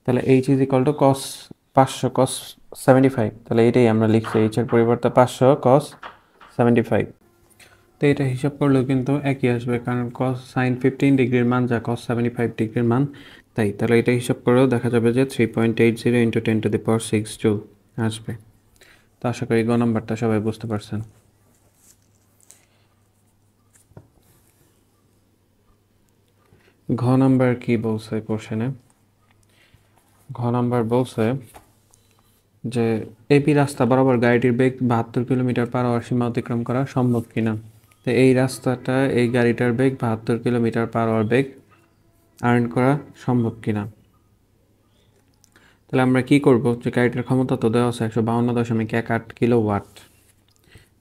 তাহলে h is equal to cos 500 cos 75, তাহলে এটাই আমরা লিখছি, এইচ এর পরিবর্তে 500 কস 75। তো এটা হিসাব করলেও কিন্তু একই আসবে, কারণ কস সাইন 15 ডিগ্রির মান যা কস 75 ডিগ্রির মান তাই। তাহলে এটা হিসাব করেও দেখা যাবে যে 3.80 ইন্টু 10⁶ জুল আসবে। তো আশা করি গ নম্বরটা সবাই বুঝতে পারছেন। ঘ নাম্বার কি বলছে কোশ্চেনে, ঘ নাম্বার বলছে যে এপি রাস্তা বরাবর গাড়িটির বেগ 72 কিলোমিটার পার আওয়ার সীমা অতিক্রম করা সম্ভব কিনা। তো এই রাস্তাটা এই গাড়িটার বেগ 72 কিলোমিটার পার আওয়ার বেগ আর্ন করা সম্ভব কিনা। তাহলে আমরা কি করব, যে গাড়িটার ক্ষমতা তো দেওয়া আছে 152.18 kilowatt,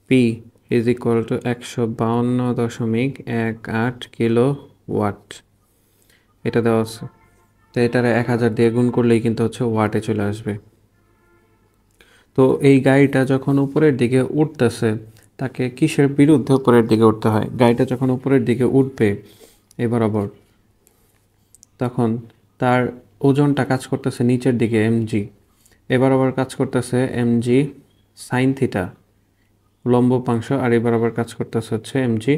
P is equal two 152.18 kilowatt, এটা দেওয়া আছে। তো এটারে 1000 দিয়ে গুণ করলেই কিন্তু হচ্ছে ওয়াটে চলে আসবে। তো এই গাড়িটা যখন উপরের দিকে উঠতেছে তাকে কিসের বিরুদ্ধে উপরের দিকে উঠতে হয়? গাড়িটা যখন উপরের দিকে উঠবে এই বরাবর, তখন তার ওজনটা কাজ করতেছে নিচের দিকে এমজি, এ বরাবর কাজ করতেছে এমজি সাইন থিটা লম্ব উপাংশ, আর এই বরাবর কাজ করতেছে হচ্ছে এমজি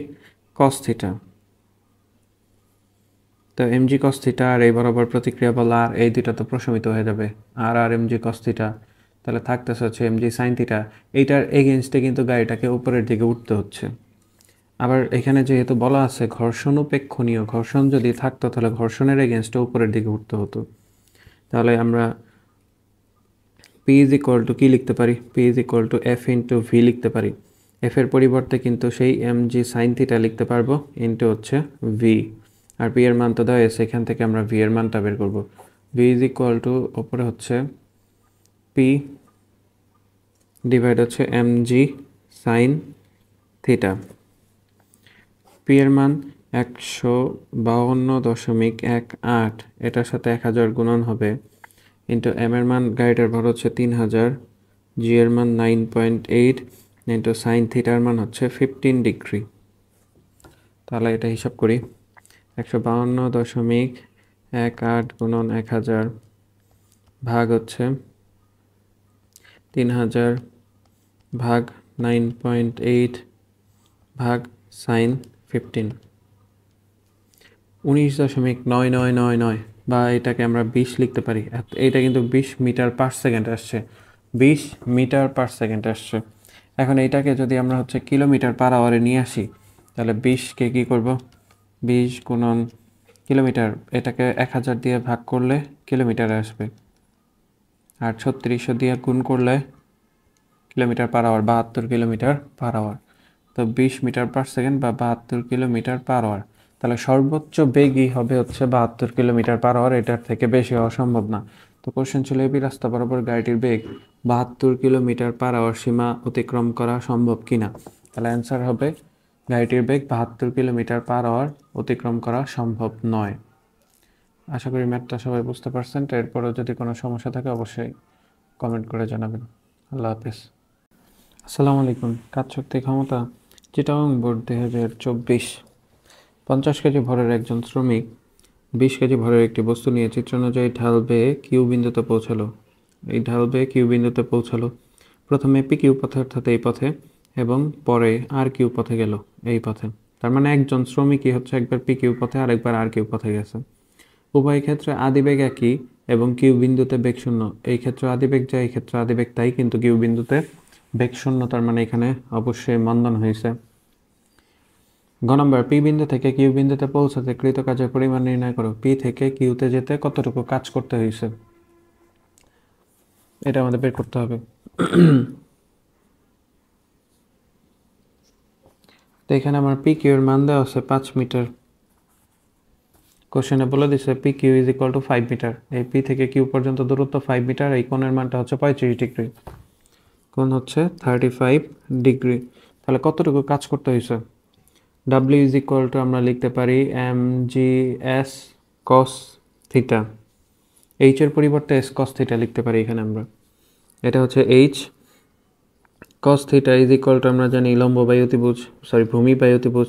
কস থিটা। তো এমজি কস থিটা আর এই বরাবর প্রতিক্রিয়া বল আর, এই দুইটা তো প্রশমিত হয়ে যাবে, আর আর এমজি কস থিটা, তাহলে থাকতেছে হচ্ছে এমজি সাইন থিটা। এইটার এগেনস্টে কিন্তু গাড়িটাকে উপরের দিকে উঠতে হচ্ছে। আবার এখানে যেহেতু বলা আছে ঘর্ষণ উপেক্ষণীয়, ঘর্ষণ যদি থাকতো তাহলে ঘর্ষণের এগেনস্টে উপরের দিকে উঠতে হতো। তাহলে আমরা পি ইজ ইকুয়াল টু কী লিখতে পারি? P is equal two F into V লিখতে পারি। এফের পরিবর্তে কিন্তু সেই এমজি সাইন থিটা লিখতে পারবো, ইন্টু হচ্ছে ভি, আর পি এর মান তো দেওয়া আছে, এখান থেকে আমরা ভি এর মানটা বের করবো। ভি ইজ ইকুয়াল টু ওপরে হচ্ছে পি ডিভাইড হচ্ছে এমজি সাইন থিটা, পি এর মান 152.18, এটার সাথে 1000 গুণন হবে, ইন্টু এম এর মান, গাড়িটার ভর হচ্ছে 3000, জি এর মান 9.8, ইন্টু সাইন থিটার মান হচ্ছে 15 ডিগ্রি। তাহলে এটা হিসাব করি, 152.18 গুণন 1000 ভাগ হচ্ছে 3000 ভাগ 9.8 ভাগ সাইন 15, 19.9999, বা এটাকে আমরা 20 লিখতে পারি। এইটা কিন্তু 20 মিটার পার সেকেন্ড আসছে, 20 মিটার পার সেকেন্ড আসছে। এখন এইটাকে যদি আমরা হচ্ছে কিলোমিটার পার আওয়ারে নিয়ে আসি, তাহলে 20কে কী করব, 20 গুণন কিলোমিটার, এটাকে 1000 দিয়ে ভাগ করলে কিলোমিটারে আসবে, আর 3600 দিয়ে গুণ করলে kilometre per hour, 72 kilometre per hour. তো 20 মিটার পার সেকেন্ড বা 72 কিলোমিটার পার আওয়ার। তাহলে সর্বোচ্চ বেগই হবে হচ্ছে 72 কিলোমিটার পার আওয়ার, এটার থেকে বেশি হওয়া সম্ভব না। তো কোশ্চেন ছিল এবি রাস্তা বরাবর গাড়িটির বেগ 72 কিলোমিটার পার আওয়ার সীমা অতিক্রম করা সম্ভব কিনা। তাহলে অ্যান্সার হবে গাড়িটির বেগ 72 কিলোমিটার পার আওয়ার অতিক্রম করা সম্ভব নয়। আশা করি ম্যাথটা সবাই বুঝতে পারছেন। এরপরেও যদি কোনো সমস্যা থাকে অবশ্যই কমেন্ট করে জানাবেন। আল্লাহ হাফিজ। আসসালামু আলাইকুম। কাজ শক্তি ক্ষমতা চিটাগং বোর্ড 2024। 50 কেজি ভরের একজন শ্রমিক 20 কেজি ভরের একটি বস্তু নিয়ে চিত্রানুযায়ী ঢাল বেয়ে কিউ বিন্দুতে পৌঁছালো। এই ঢাল বেয়ে কিউ বিন্দুতে পৌঁছালো। প্রথমে পি কিউ পথে অর্থাৎ এই পথে, এবং পরে আর কিউ পথে গেল এই পথে। তার মানে একজন শ্রমিকই হচ্ছে একবার পি কিউ পথে আর একবার আর কিউ পথে গেছে। উভয় ক্ষেত্রে আদিবেগ একই এবং কিউ বিন্দুতে বেগ শূন্য। এই ক্ষেত্রে আদিবেগ যা, এই ক্ষেত্রে আদিবেগ তাই, কিন্তু কিউ বিন্দুতে বেগ শূন্য, তার মানে এখানে অবশ্যই মন্দন হয়েছে। গ নম্বর, পি বিন্দু থেকে কিউ বিন্দুতে পৌঁছাতে কৃত কাজের পরিমাণ নির্ণয় করো। পি থেকে কিউতে যেতে কতটুকু কাজ করতে হয়েছে, এটা আমাদের বের করতে হবে। তো এখানে আমার পি কিউ এর মান দেওয়া আছে 5 মিটার। কোশ্চেনে বলে দিচ্ছে p q is equal to 5 metre. এই পি থেকে কিউ পর্যন্ত দূরত্ব 5 মিটার, এই কোণের মানটা হচ্ছে 35 ডিগ্রি, কোণ হচ্ছে 35 ডিগ্রি। তাহলে কতটুকু কাজ করতে হয়েছে? ডাব্লিউ ইজ ইকুয়াল টু আমরা লিখতে পারি m g s cos theta. H এর পরিবর্তে এস কস থিটা লিখতে পারি এখানে আমরা। এটা হচ্ছে H cos theta is equal two আমরা জানি লম্ব বাই অতিভুজ, ভূমি বাই অতিভুজ।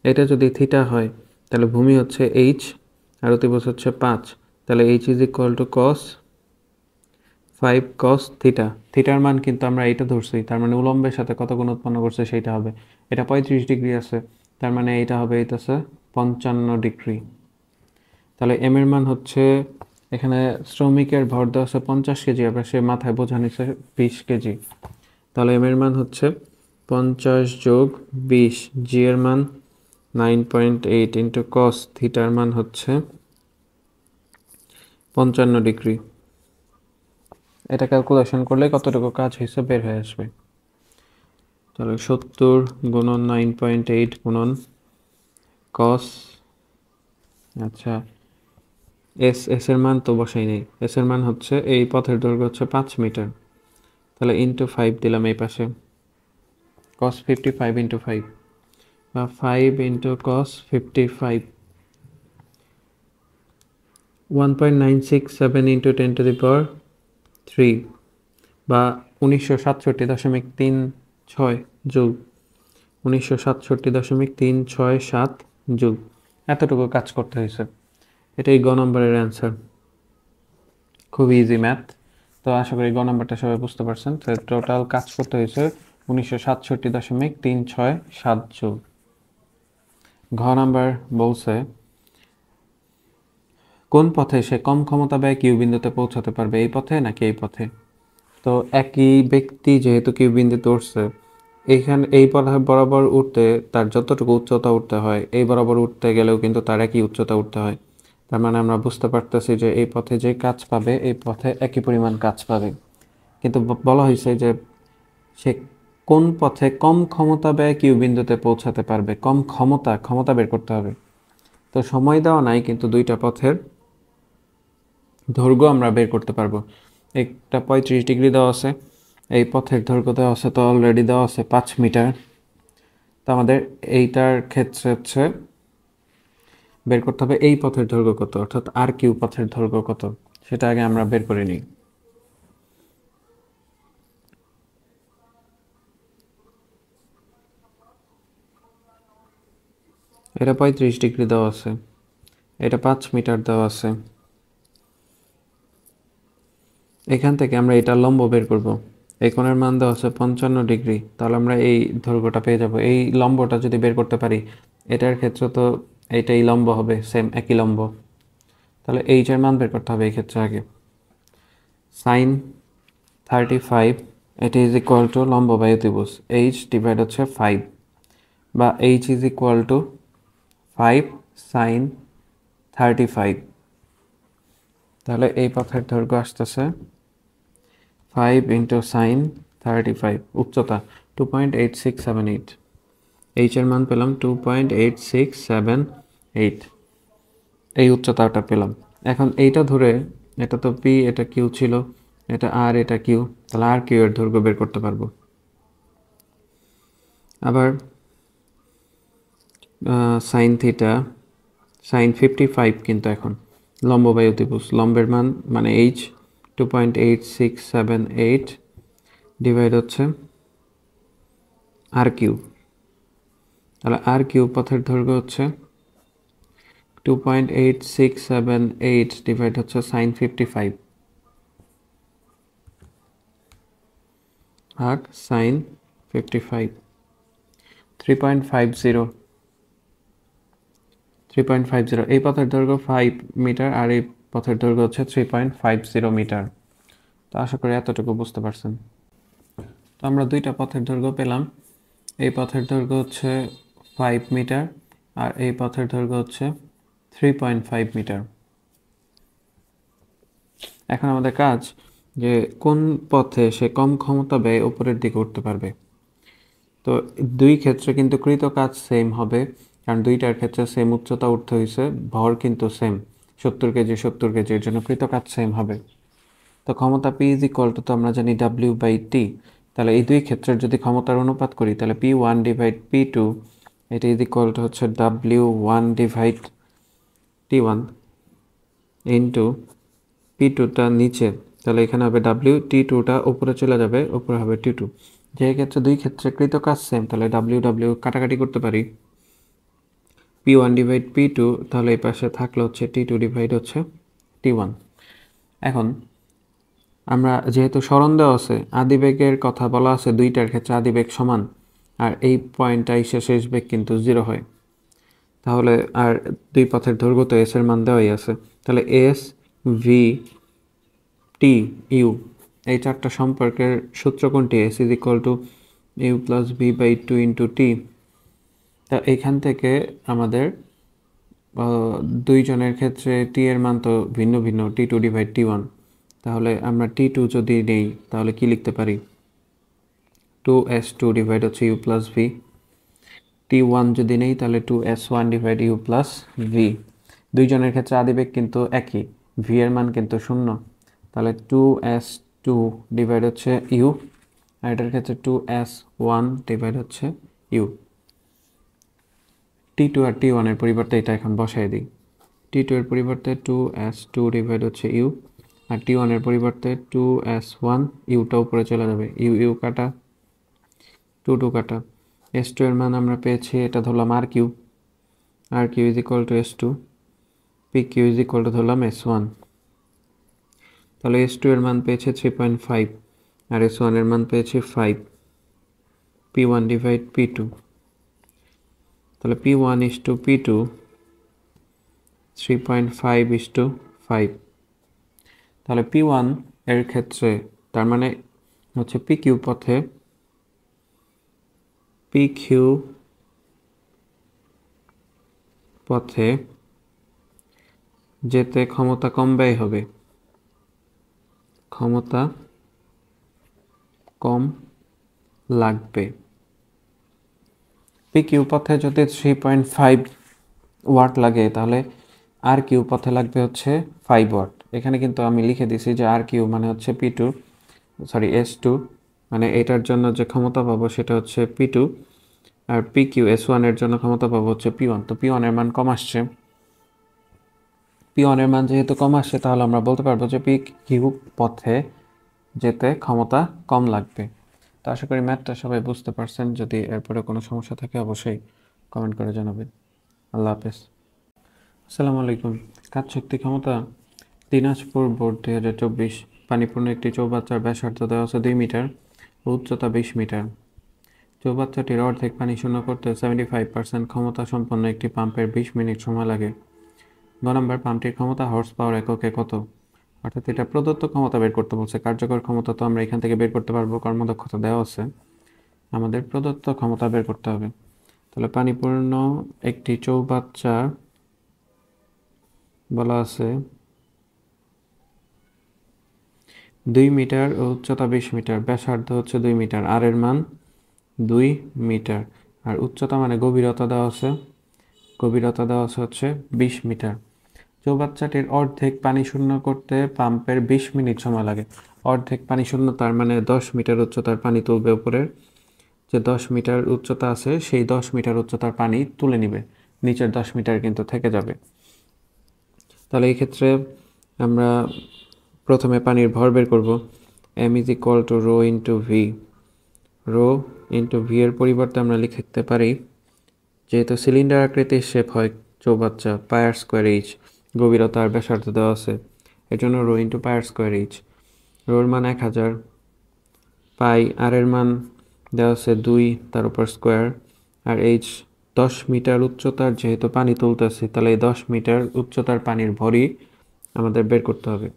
এটা যদি থিটা হয় তাহলে ভূমি হচ্ছে এইচ আর অতিভুজ হচ্ছে 5, তাহলে h is equal to cos 5 cos theta. থিটার মান কিন্তু আমরা এইটা ধরছি, তার মানে উলম্বের সাথে কত গুণ উৎপন্ন করছে সেইটা হবে। এটা 35 ডিগ্রি আছে, তার মানে এইটা হবে, এইটা আছে 55 ডিগ্রি। তাহলে এম এর মান হচ্ছে, এখানে শ্রমিকের ভর দেওয়া আছে 50 কেজি, আবার সে মাথায় বোঝা নিচ্ছে 20 কেজি। তাহলে এম এর মান হচ্ছে 50 যোগ 20, জি এর মান 9.8 ইন্টু কস থিটার মান হচ্ছে 55 ডিগ্রি। এটা ক্যালকুলেশন করলে কতটুকু কাজ হয়েছে বের হয়ে আসবে। তাহলে 70 গুণন 9.8 গুণন cos, আচ্ছা এস এর মান তো বসাই নেই, এস এর মান হচ্ছে এই পথের দৈর্ঘ্য হচ্ছে 5 মিটার, তাহলে ইন্টু 5 দিলাম এই পাশে, cos 55 ইন্টু 5 বা 5 into cos 55, 1.967 into 10 to the power 3 বা 1967.36 জুল, 1967.367 জুল, এতটুকু কাজ করতে হয়েছে। এটাই গ নম্বরের অ্যান্সার। খুব ইজি ম্যাথ। তো আশা করি গ নম্বরটা সবাই বুঝতে পারছেন। তো টোটাল কাজ করতে হয়েছে 1967.367 জুল। ঘ নাম্বার বলছে কোন পথে সে কম ক্ষমতা ব্যয় কিউ বিন্দুতে পৌঁছাতে পারবে, এই পথে নাকি এই পথে? তো একই ব্যক্তি যেহেতু কিউ বিন্দুতে উঠছে, এইখানে এই পথে বরাবর উঠতে তার যতটুকু উচ্চতা উঠতে হয়, এই বরাবর উঠতে গেলেও কিন্তু তার একই উচ্চতা উঠতে হয়। তার মানে আমরা বুঝতে পারতেছি যে এই পথে যে কাজ পাবে এই পথে একই পরিমাণ কাজ পাবে। কিন্তু বলা হয়েছে যে সে কোন পথে কম ক্ষমতা ব্যয় কিউ বিন্দুতে পৌঁছাতে পারবে, কম ক্ষমতা বের করতে হবে। তো সময় দেওয়া নাই, কিন্তু দুইটা পথের দৈর্ঘ্য আমরা বের করতে পারবো। একটা 35 ডিগ্রি দেওয়া আছে, এই পথের দৈর্ঘ্য দেওয়া আছে, তো অলরেডি দেওয়া আছে 5 মিটার। তো আমাদের এইটার ক্ষেত্রে হচ্ছে বের করতে হবে এই পথের দৈর্ঘ্য কত, অর্থাৎ আর কিউ পথের দৈর্ঘ্য কত, সেটা আগে আমরা বের করে নিই। এটা 35 ডিগ্রি দেওয়া আছে, এটা 5 মিটার দেওয়া আছে। এখান থেকে আমরা এটা লম্ব বের করব। এই কোণের মান দেওয়া আছে 55 ডিগ্রি, তাহলে আমরা এই দৈর্ঘ্যটা পেয়ে যাব। এই লম্বটা যদি বের করতে পারি, এটার ক্ষেত্রে তো এইটাই লম্ব হবে, সেম একই লম্ব। তাহলে এইচ এর মান বের করতে হবে এই ক্ষেত্রে আগে। সাইন 35 এটা ইজ ইকুয়াল টু লম্ব বাই ত্রিভুজ এইচ ডিভাইড হচ্ছে 5, বা h is equal to 5 sine 35। তাহলে এই পথের দৈর্ঘ্য আসতেছে 5 ইন্টু সাইন 35, উচ্চতা 2.8678, এইচ এর মান পেলাম 2.8678, এই উচ্চতাটা পেলাম। এখন এইটা ধরে, এটা তো পি, এটা কিউ ছিল, এটা আর, এটা কিউ, তাহলে আর কিউ এর দৈর্ঘ্য বের করতে পারবো। আবার সাইন থিটা, সাইন 55 কিন্তু এখন লম্ব বাই অতিভুজ, লম্বের মান মানে এইচ 2.8678 ডিভাইড হচ্ছে আর কিউ, তাহলে আর কিউ পথের দৈর্ঘ্য হচ্ছে 2.8678 ডিভাইড হচ্ছে সাইন 55 ভাগ সাইন 55, 3.50, 3.50। এই পথের দৈর্ঘ্য 5 মিটার আর এই পথের দৈর্ঘ্য হচ্ছে 3.50 মিটার। তো আশা করি এতটুকু বুঝতে পারছেন। তো আমরা দুইটা পথের দৈর্ঘ্য পেলাম। এই পথের দৈর্ঘ্য হচ্ছে 5 মিটার আর এই পথের দৈর্ঘ্য হচ্ছে 3.5 মিটার। এখন আমাদের কাজ যে কোন পথে সে কম ক্ষমতা ব্যয় উপরের দিকে উঠতে পারবে। তো দুই ক্ষেত্রে কিন্তু কৃত কাজ সেম হবে, কারণ দুইটার ক্ষেত্রে সেম উচ্চতা উঠতে হয়েছে, ভর কিন্তু সেম 70 কেজি 70 কেজি, এর জন্য কৃত কাজ সেম হবে। তো ক্ষমতা পি ইজ ইকুয়াল টু, তো আমরা জানি ডাব্লিউ বাই টি, তাহলে এই দুই ক্ষেত্রের যদি ক্ষমতার অনুপাত করি তাহলে P1 ডিভাইড P2 এটা ইজ ইকুয়াল টু হচ্ছে W1 ডিভাইড T1 ইন্টু P2টা নিচে, তাহলে এখানে হবে T2টা উপরে চলে যাবে, উপরে হবে T2। যে ক্ষেত্রে দুই ক্ষেত্রে কৃত কাজ সেম, তাহলে W কাটাকাটি করতে পারি, P1 ডিভাইড P2, তাহলে এই পাশে থাকলে হচ্ছে T2 ডিভাইড হচ্ছে T1। এখন আমরা যেহেতু সরণ দেওয়া আছে, আদিবেগের কথা বলা আছে, দুইটার ক্ষেত্রে আদিবেগ সমান, আর এই পয়েন্টটা এসে শেষ বেগ কিন্তু 0 হয়, তাহলে আর দুই পথের দৈর্ঘ্য তো এস এর মান দেওয়াই আছে, তাহলে এস ভি টি ইউ, এই চারটা সম্পর্কের সূত্র কোনটি? S is equal to u plus v by 2 into T. তা এইখান থেকে আমাদের দুইজনের ক্ষেত্রে টি এর মান তো ভিন্ন ভিন্ন, T2 ডিভাইড T1, তাহলে আমরা T2 যদি নেই তাহলে কি লিখতে পারি? 2s2 ডিভাইড হচ্ছে u প্লাস v। T1 যদি নেই তাহলে 2s1 divide u plus v। দুইজনের ক্ষেত্রে আদিবেগ কিন্তু একই, v এর মান কিন্তু 0, তাহলে 2s2 ডিভাইড হচ্ছে u, আর এটার ক্ষেত্রে 2s1 ডিভাইড হচ্ছে u। T2 আর T1 এর পরিবর্তে এটা এখন বসাই দিই। T2 এর পরিবর্তে 2s2 ডিভাইড হচ্ছে u, আর T1 এর পরিবর্তে 2s1, ইউটা উপরে চলে যাবে, ইউ কাটা, 2 কাটা। s2 এর মান আমরা পেয়েছি, এটা ধরলাম r3, r3 is equal two s2, pq is equal two ধরলাম s1। তাহলে s2 এর মান পেয়েছে 3.5 আর s1 এর মান পেয়েছে 5, p1 ডিভাইড p2। তাহলে p1 is to p2 3.5 is to 5। তাহলে p1 এর ক্ষেত্রে তার মানে হচ্ছে pq পথে যেতে ক্ষমতা কম ব্যয় হবে, ক্ষমতা কম লাগবে। pq পথে যদি 3.5 ওয়াট লাগে তাহলে rq পথে লাগবে হচ্ছে 5 ওয়াট। এখানে কিন্তু আমি লিখে দিছি যে rq মানে হচ্ছে s2, মানে এটার জন্য যে ক্ষমতা পাবো সেটা হচ্ছে p2, আর pq s1 এর জন্য ক্ষমতা পাবো হচ্ছে p1। তো p1 এর মান কম আসছে, p1 এর মান যেহেতু কম আসছে তাহলে আমরা বলতে পারবো যে pq পথে যেতে ক্ষমতা কম লাগবে। তো আশা করি ম্যাথটা সবাই বুঝতে পারছেন। যদি এরপরে কোনো সমস্যা থাকে অবশ্যই কমেন্ট করে জানাবেন। আল্লাহ হাফেজ। আসসালামু আলাইকুম। কাজ শক্তি ক্ষমতা দিনাজপুর বোর্ড 2024। পানিপূর্ণ একটি চৌবাচ্চার ব্যাসার্ধ দেওয়া আছে 2 মিটার ও উচ্চতা 20 মিটার। চৌবাচ্চাটির অর্ধেক পানি শূন্য করতে 75% ক্ষমতা সম্পন্ন একটি পাম্পের 20 মিনিট সময় লাগে। গ নম্বর, পাম্পটির ক্ষমতা হর্স পাওয়ার এককে কত? অর্থাৎ এটা প্রদত্ত ক্ষমতা বের করতে বলছে। কার্যকর ক্ষমতা তো আমরা এখান থেকে বের করতে পারবো, কর্মদক্ষতা দেওয়া আছে, আমাদের প্রদত্ত ক্ষমতা বের করতে হবে। তাহলে পানিপূর্ণ একটি চৌবাচ্চা বলা আছে 2 মিটার ও উচ্চতা 20 মিটার, ব্যাসার্ধ হচ্ছে 2 মিটার, আর এর মান 2 মিটার, আর উচ্চতা মানে গভীরতা দেওয়া আছে, হচ্ছে 20 মিটার। চৌবাচ্চাটির অর্ধেক পানি শূন্য করতে পাম্পের 20 মিনিট সময় লাগে। অর্ধেক পানি শূন্য তার মানে 10 মিটার উচ্চতার পানি তুলবে, উপরের যে 10 মিটার উচ্চতা আছে সেই 10 মিটার উচ্চতার পানি তুলে নিবে, নিচের 10 মিটার কিন্তু থেকে যাবে। তাহলে এই ক্ষেত্রে আমরা প্রথমে পানির ভর বের করব। m is equal to rho into v. Rho into v এর পরিবর্তে আমরা লিখতে পারি, যেহেতু সিলিন্ডার আকৃতির শেপ হয় চৌবাচ্চা, পায়ার স্কোয়ার এইচ, গভীরতা আর ব্যাসার্ধ দেওয়া আছে, এর জন্য রো ইন্টু পায়ার স্কোয়ার এইচ। রোর মান 1000, পাই আর এর মান দেওয়া আছে 2, তার উপর স্কোয়ার, আর এইচ 10 মিটার উচ্চতার যেহেতু পানি তুলতেছি তাহলে এই 10 মিটার উচ্চতার পানির ভরই আমাদের বের করতে হবে।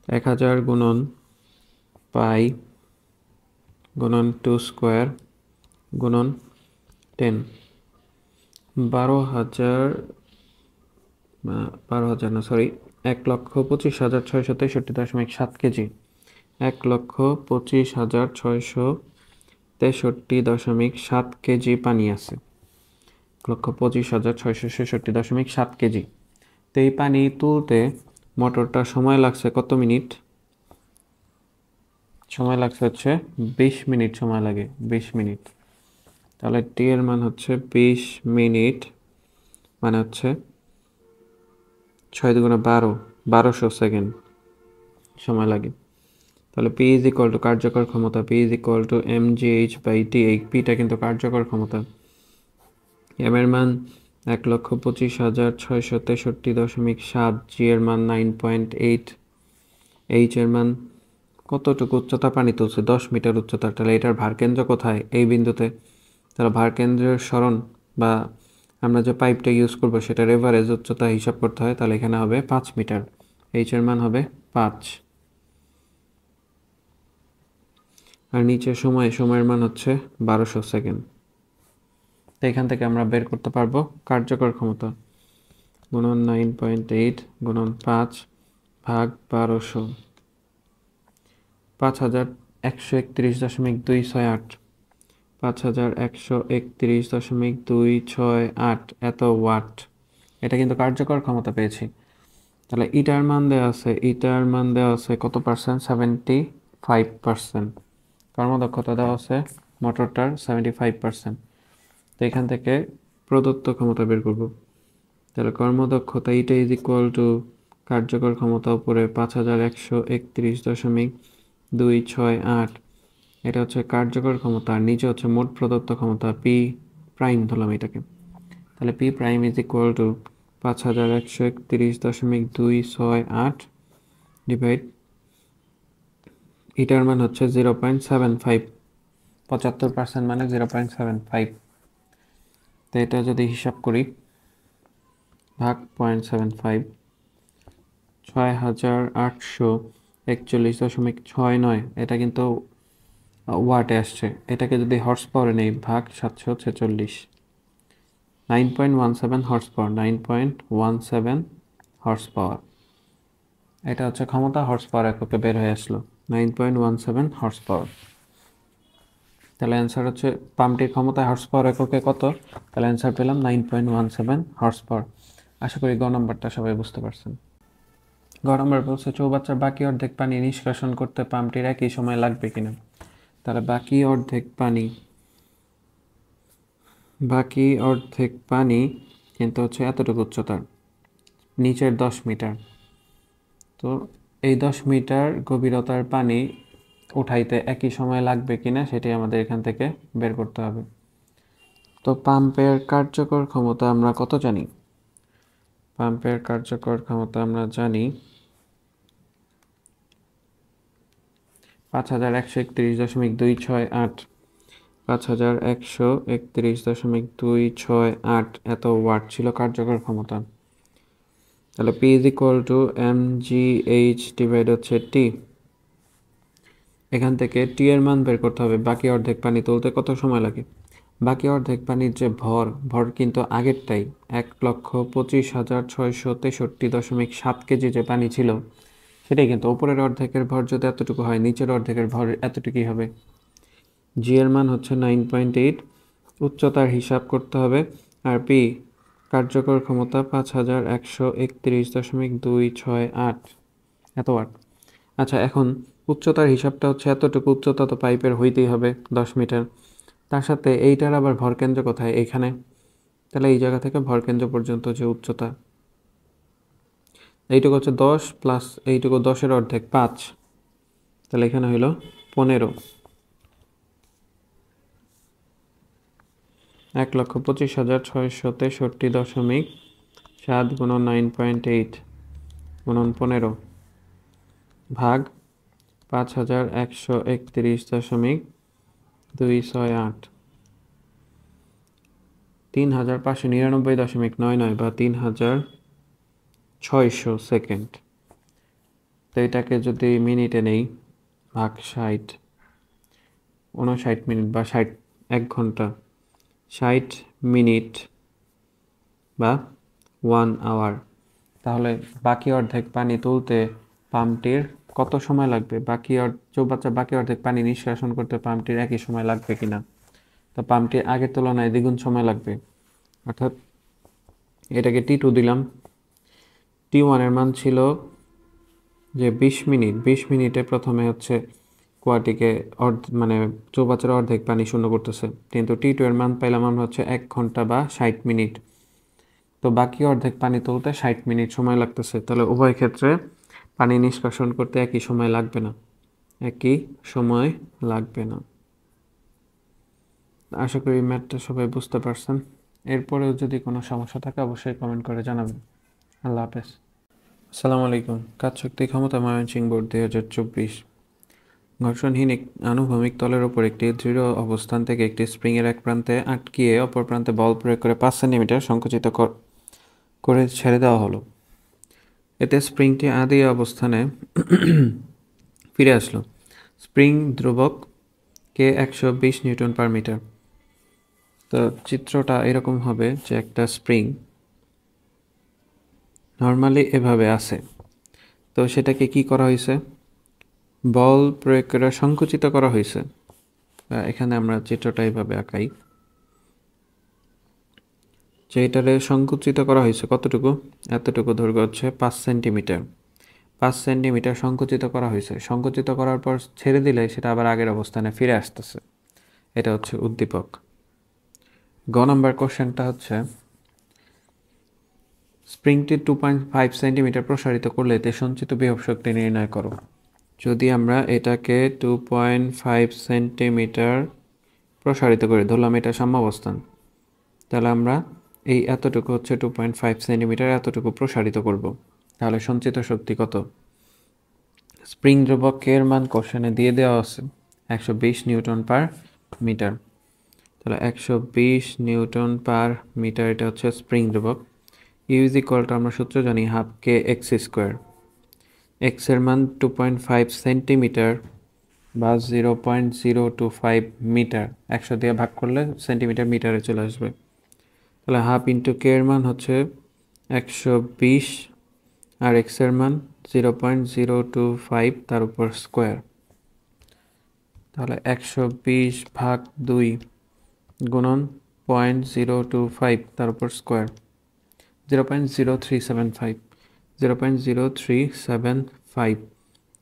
1000 গুণন পাই গুণন 2 স্কোয়ার গুণন 10, 1,25,663.7 কেজি। 1,25,663.7 কেজি পানি আছে, 1,25,663.7 কেজি। তো এই পানি তুলতে মোটরটা সময় লাগছে কত মিনিট? সময় লাগছে হচ্ছে 20 মিনিট সময় লাগে, 20 মিনিট। তাহলে টি এর মান হচ্ছে 20 মিনিট, মানে হচ্ছে 6 দুগুণে 12, 1200 সেকেন্ড সময় লাগে। তাহলে পি ইজ ইকুয়াল টু কার্যকর ক্ষমতা, P is equal two mgh/t। এই পিটা কিন্তু কার্যকর ক্ষমতা। এম এর মান 1,25,663.7, জি এর মান 9.8, এইচ এর মান কতটুকু উচ্চতা পানি তুলছে? 10 মিটার উচ্চতা। তাহলে এটার ভারকেন্দ্র কোথায়? এই বিন্দুতে। তাহলে ভারকেন্দ্রের সরণ বা আমরা যে পাইপটা ইউজ করব সেটার এভারেজ উচ্চতা হিসাব করতে হয়, তাহলে এখানে হবে 5 মিটার, এইচ এর মান হবে 5। আর নিচে সময়ের মান হচ্ছে 1200 সেকেন্ড। তো এখান থেকে আমরা বের করতে পারবো কার্যকর ক্ষমতা। গুণন 9.8 গুণন 5 ভাগ 1200, 5131.268, 5131.268 এত ওয়াট। এটা কিন্তু কার্যকর ক্ষমতা পেয়েছি। তাহলে ইটার মান দেওয়া আছে কত পার্সেন্ট? 75%। কর্মদক্ষতা দেওয়া আছে মোটরটার 75%। তো এখান থেকে প্রদত্ত ক্ষমতা বের করব। তাহলে কর্মদক্ষতা ইটা ইজ ইকুয়াল টু কার্যকর ক্ষমতা উপরে 5131.268, এটা হচ্ছে কার্যকর ক্ষমতা, আর নিচে হচ্ছে মোট প্রদত্ত ক্ষমতা পি প্রাইম ধরলাম এটাকে। তাহলে P prime is equal to 5131.268 divide ইটার মান হচ্ছে 0.75, 75% মানে 0.75। তো এটা যদি হিসাব করি ভাগ 0.75, 6841.69, এটা কিন্তু ওয়াটে আসছে। এটাকে যদি হর্স পাওয়ারে নেই ভাগ 746, 9.17 হর্স পাওয়ার, 9.17 হর্স পাওয়ার। এটা হচ্ছে ক্ষমতা, হর্স পাওয়ার এককে বের হয়ে আসলো 9.17 হর্স পাওয়ার। তাহলে অ্যান্সার হচ্ছে পাম্পটির ক্ষমতা হর্স পাওয়ার এককে কত? তাহলে অ্যান্সার পেলাম 9.17 হর্স পাওয়ার। আশা করি গ নম্বরটা সবাই বুঝতে পারছেন। গ নম্বর বলছে চৌবাচ্চার বাকি অর্ধেক পানি নিষ্কাশন করতে পাম্পটির একই সময় লাগবে কিনা। তাহলে বাকি অর্ধেক পানি কিন্তু হচ্ছে এতটুকু উচ্চতার, নিচের 10 মিটার। তো এই 10 মিটার গভীরতার পানি উঠাইতে একই সময় লাগবে কিনা সেটি আমাদের এখান থেকে বের করতে হবে। তো পাম্পের কার্যকর ক্ষমতা আমরা কত জানি? পাম্পের কার্যকর ক্ষমতা আমরা জানি 5131.268, 5131.268 এত ওয়াট ছিল কার্যকর ক্ষমতা। তাহলে P is equal to mgh divide হচ্ছে T। এখান থেকে T এর মান বের করতে হবে। বাকি অর্ধেক পানি তুলতে কত সময় লাগে? বাকি অর্ধেক পানির যে ভর কিন্তু আগেরটাই 1,25,663.7 কেজি যে পানি ছিল সেটাই কিন্তু। উপরের অর্ধেকের ভর যদি এতটুকু হয়, নিচের অর্ধেকের ভর এতটুকুই হবে। জি এর মান হচ্ছে 9.8, উচ্চতার হিসাব করতে হবে। আর পি কার্যকর ক্ষমতা 5131.268 এত ওয়াট। আচ্ছা, এখন উচ্চতার হিসাবটা হচ্ছে এতটুকু উচ্চতা তো পাইপের হইতেই হবে 10 মিটার। তার সাথে এইটার আবার ভরকেন্দ্র কোথায়? এইখানে। তাহলে এই জায়গা থেকে ভরকেন্দ্র পর্যন্ত যে উচ্চতা, এইটুকু হচ্ছে 10 প্লাস এইটুকু 10-এর অর্ধেক 5, তাহলে এখানে হইল 15। 1,25,663.7 গুণন 9.8 গুণন 15 ভাগ 5131.268, 3599.99 বা 3600 সেকেন্ড। তো এটাকে যদি মিনিটে নেই ভাগ 60, 59 মিনিট বা 1 ঘন্টা, 60 মিনিট বা 1 আওয়ার। তাহলে বাকি অর্ধেক পানি তুলতে পাম্পটির কত সময় লাগবে? চৌবাচ্চার বাকি অর্ধেক পানি নিষ্কাশন করতে পাম্পটির একই সময় লাগবে কিনা। তো পাম্পটির আগের তুলনায় দ্বিগুণ সময় লাগবে, অর্থাৎ এটাকে T2 দিলাম। T1 এর মান ছিল যে 20 মিনিট, 20 মিনিটে প্রথমে হচ্ছে কুয়াটিকে মানে চৌবাচ্চার অর্ধেক পানি শূন্য করতেছে, কিন্তু T2 এর মান পাইলাম আমরা হচ্ছে 1 ঘন্টা বা 60 মিনিট। তো বাকি অর্ধেক পানি তুলতে 60 মিনিট সময় লাগতেছে। তাহলে উভয় ক্ষেত্রে পানি নিষ্কাশন করতে একই সময় লাগবে না। আশা করি ম্যাথটা সবাই বুঝতে পারছেন। এরপরেও যদি কোনো সমস্যা থাকে অবশ্যই কমেন্ট করে জানাবেন। আল্লাহ হাফেজ। আসসালামু আলাইকুম। কাজ শক্তি ক্ষমতা ময়মনসিংহ বোর্ড 2024। ঘর্ষণহীন আনুভূমিক তলের উপর একটি দৃঢ় অবস্থান থেকে একটি স্প্রিংয়ের এক প্রান্তে আটকিয়ে অপর প্রান্তে বল প্রয়োগ করে 5 সেন্টিমিটার সংকুচিত করে ছেড়ে দেওয়া হলো। এতে স্প্রিংটি আদি অবস্থানে ফিরে আসলো। স্প্রিং ধ্রুবক কে 120 নিউটন পার মিটার। তো চিত্রটা এরকম হবে যে একটা স্প্রিং নর্মালি এভাবে আছে, তো সেটাকে কি করা হয়েছে, বল প্রয়োগ করে সংকুচিত করা হয়েছে। এখানে আমরা চিত্রটা এইভাবে আঁকাই যে এটারে সংকুচিত করা হয়েছে কতটুকু, এতটুকু দৈর্ঘ্য হচ্ছে 5 সেন্টিমিটার। 5 সেন্টিমিটার সংকুচিত করা হয়েছে, সংকুচিত করার পর ছেড়ে দিলে সেটা আবার আগের অবস্থানে ফিরে আসতেছে। এটা হচ্ছে উদ্দীপক। গ নম্বর কোশ্চেনটা হচ্ছে স্প্রিংটি 2.5 সেন্টিমিটার প্রসারিত করলে এতে সঞ্চিত বিভব শক্তি নির্ণয় করো। যদি আমরা এটাকে 2.5 সেন্টিমিটার প্রসারিত করি, ধরলাম এটা সাম্যাবস্থান, তাহলে আমরা এই এতটুকু হচ্ছে 2.5 সেন্টিমিটার এতটুকু প্রসারিত করব, তাহলে সঞ্চিত শক্তি কত। স্প্রিং ধ্রুবক কে এর মান কোশ্চেনে দিয়ে দেওয়া আছে 120 নিউটন পার মিটার। তাহলে 120 নিউটন পার মিটার এটা হচ্ছে স্প্রিং ধ্রুবক। ইউ ইজ ইকুয়াল টু আমরা সূত্র জানি হাফ কে এক্স স্কোয়ার। এক্স এর মান 2.5 সেন্টিমিটার বা 0.025 মিটার, 100 দিয়ে ভাগ করলে সেন্টিমিটার মিটারে চলে আসবে। তাহলে হাফ ইন্টু কে এর মান হচ্ছে 120 আর এক্স এর মান 0.025 তার উপর স্কোয়ার। তাহলে 120 ভাগ 2 গুণন 0.025 তার উপর স্কোয়ার, 0.0375, 0.0375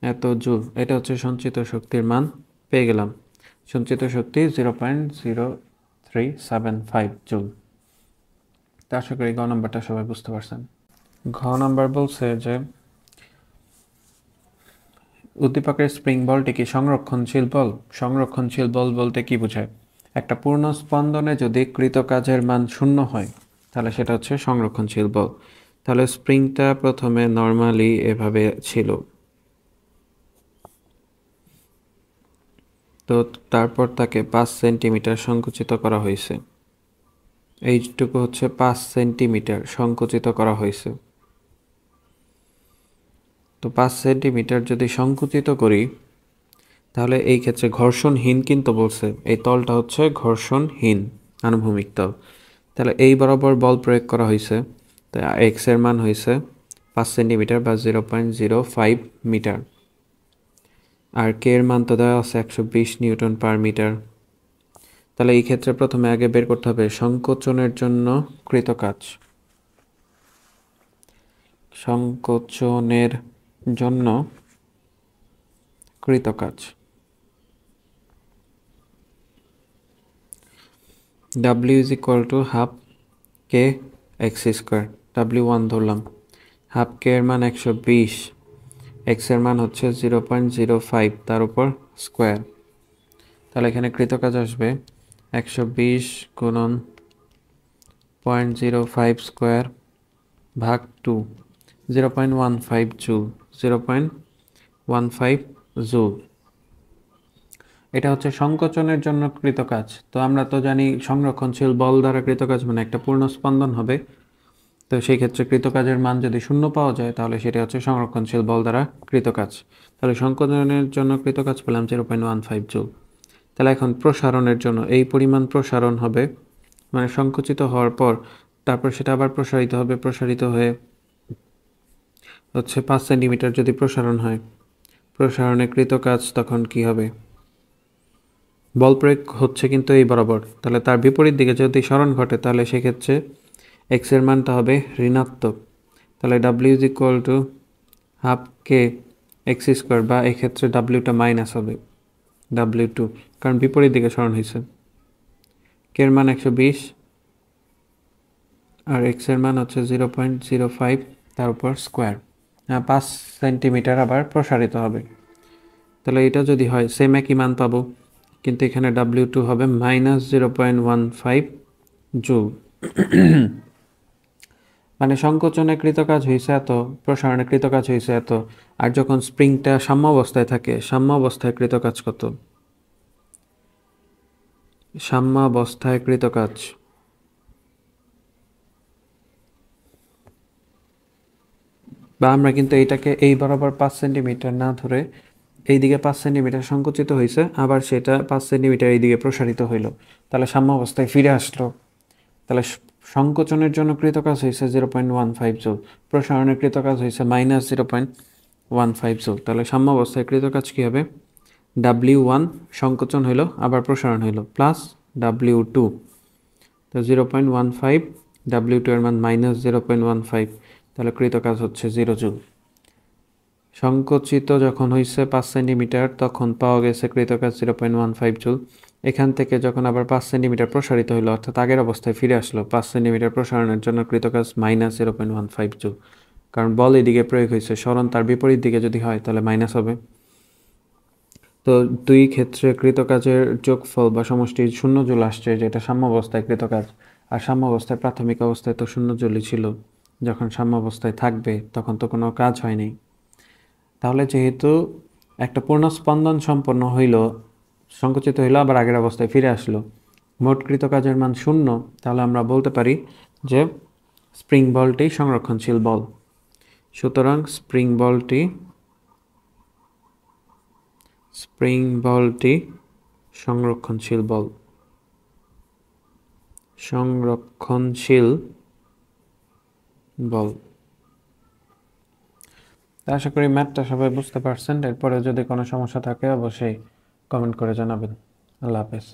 এত জুল। এটা হচ্ছে সঞ্চিত শক্তির মান পেয়ে গেলাম। সঞ্চিত শক্তি 0.0375 জুল। তা আশা করি গ নম্বরটা সবাই বুঝতে পারছেন। ঘ নম্বর বলছে যে উদ্দীপকের স্প্রিং বলটি কি সংরক্ষণশীল বল। সংরক্ষণশীল বল বলতে কি বোঝায়, একটা পূর্ণ স্পন্দনে যদি কৃতকাজের মান 0 হয় তাহলে সেটা হচ্ছে সংরক্ষণশীল বল। তাহলে স্প্রিংটা প্রথমে নর্মালি এভাবে ছিল, তো তারপর তাকে 5 সেন্টিমিটার সংকুচিত করা হয়েছে। এইটুকু হচ্ছে 5 সেন্টিমিটার সংকুচিত করা হয়েছে। তো 5 সেন্টিমিটার যদি সংকুচিত করি তাহলে এই ক্ষেত্রে ঘর্ষণহীন কিন্তু বলছে, এই তলটা হচ্ছে ঘর্ষণহীন আনুভূমিক তল। তাহলে এই বরাবর বল প্রয়োগ করা হয়েছে, তাই এক্স এর মান হয়েছে 5 সেন্টিমিটার বা 0.05 মিটার। আর কে এর মান তো দেওয়া আছে 120 নিউটন পার মিটার। তাহলে এই ক্ষেত্রে প্রথমে আগে বের করতে হবে সংকোচনের জন্য কৃতকাজ। সংকোচনের জন্য কৃতকাজ W is equal to half K x square, W1 ধরলাম, হাফ কে এর মান 120, এক্স এর মান হচ্ছে 0.05 তার উপর স্কোয়ার। তাহলে এখানে কৃতকাজ আসবে 120 গুণন 0.05 স্কোয়ার ভাগ 2, 0.15 জুল, 0.15 জুল। এটা হচ্ছে সংকোচনের জন্য কৃতকাজ। তো আমরা তো জানি সংরক্ষণশীল বল দ্বারা কৃতকাজ মানে একটা পূর্ণ স্পন্দন হবে, তো সেই ক্ষেত্রে কৃতকাজের মান যদি 0 পাওয়া যায় তাহলে সেটা হচ্ছে সংরক্ষণশীল বল দ্বারা কৃতকাজ। তাহলে সংকোচনের জন্য কৃতকাজ পেলাম 0.15 জুল। তাহলে এখন প্রসারণের জন্য এই পরিমাণ প্রসারণ হবে, মানে সংকুচিত হওয়ার পর তারপর সেটা আবার প্রসারিত হবে, প্রসারিত হয়ে হচ্ছে 5 সেন্টিমিটার যদি প্রসারণ হয়, প্রসারণে কৃতকাজ তখন কি হবে, বল প্রয়োগ হচ্ছে কিন্তু এই বরাবর, তাহলে তার বিপরীত দিকে যদি সরণ ঘটে তাহলে সেক্ষেত্রে এক্স এর মানটা হবে ঋণাত্মক। তাহলে W is equal to half K x square, বা এক্ষেত্রে ডাব্লিউটা মাইনাস হবে W2, কারণ বিপরীত দিকে সরণ হয়েছে। কে এর মান 120 আর এক্স এর মান হচ্ছে 0.05 তার উপর স্কোয়ার, 5 সেন্টিমিটার আবার প্রসারিত হবে। তাহলে এটা যদি হয় সেম একই মান পাবো, কিন্তু এখানে W2 হবে -0.15 জুল। মানে সংকোচনে কৃতকাজ হয়েছে এত, প্রসারণে কৃতকাজ হয়েছে এত, আর যখন স্প্রিংটা সাম্য অবস্থায় থাকে, সাম্য অবস্থায় কৃতকাজ কত, সাম্য অবস্থায় কৃতকাজ বা আমরা কিন্তু এইটাকে এই বরাবর 5 সেন্টিমিটার না ধরে এইদিকে 5 সেন্টিমিটার সংকুচিত হয়েছে, আবার সেটা 5 সেন্টিমিটার এইদিকে প্রসারিত হইল, তাহলে সাম্য অবস্থায় ফিরে আসলো। তাহলে সংকোচনের জন্য কৃতকাজ হয়েছে 0.15 জুল, প্রসারণের কৃতকাজ হয়েছে -0.15 জুল। তাহলে সাম্যাবস্থায় কৃতকাজ কী হবে? W1 সংকোচন হইল, আবার প্রসারণ হইল, প্লাস W2। তো 0.15, W2 এর মান -0.15, তাহলে কৃতকাজ হচ্ছে 0 জুল। সংকুচিত যখন হয়েছে 5 সেন্টিমিটার, তখন পাওয়া গেছে কৃতকাজ 0.15 জুল। এখান থেকে যখন আবার 5 সেন্টিমিটার প্রসারিত হলো, অর্থাৎ আগের অবস্থায় ফিরে আসলো, 5 সেন্টিমিটার প্রসারণের জন্য কৃতকাজ -0.15 জুল। কারণ বল এদিকে প্রয়োগ হয়েছে, সরণ তার বিপরীত দিকে যদি হয় তাহলে মাইনাস হবে। তো দুই ক্ষেত্রে কৃতকাজের যোগফল বা সমষ্টি 0 জুল আসছে, যেটা সাম্যাবস্থায় কৃতকাজ। আর সাম্যাবস্থায় প্রাথমিক অবস্থায় তো 0 জুলই ছিল, যখন সাম্যাবস্থায় থাকবে তখন তো কোনো কাজ হয়নি। তাহলে যেহেতু একটা পূর্ণ স্পন্দন সম্পন্ন হইল, সংকুচিত হইল, আবার আগের অবস্থায় ফিরে আসলো, মোট কৃতকাজের মান 0, তাহলে আমরা বলতে পারি যে স্প্রিং বলটি সংরক্ষণশীল বল। সুতরাং স্প্রিং বলটি সংরক্ষণশীল বল। সংরক্ষণশীল বল। আশা করি ম্যাথটা সবাই বুঝতে পারছেন। এরপরে যদি কোনো সমস্যা থাকে অবশ্যই কমেন্ট করে জানাবেন। আল্লাহ হাফেজ।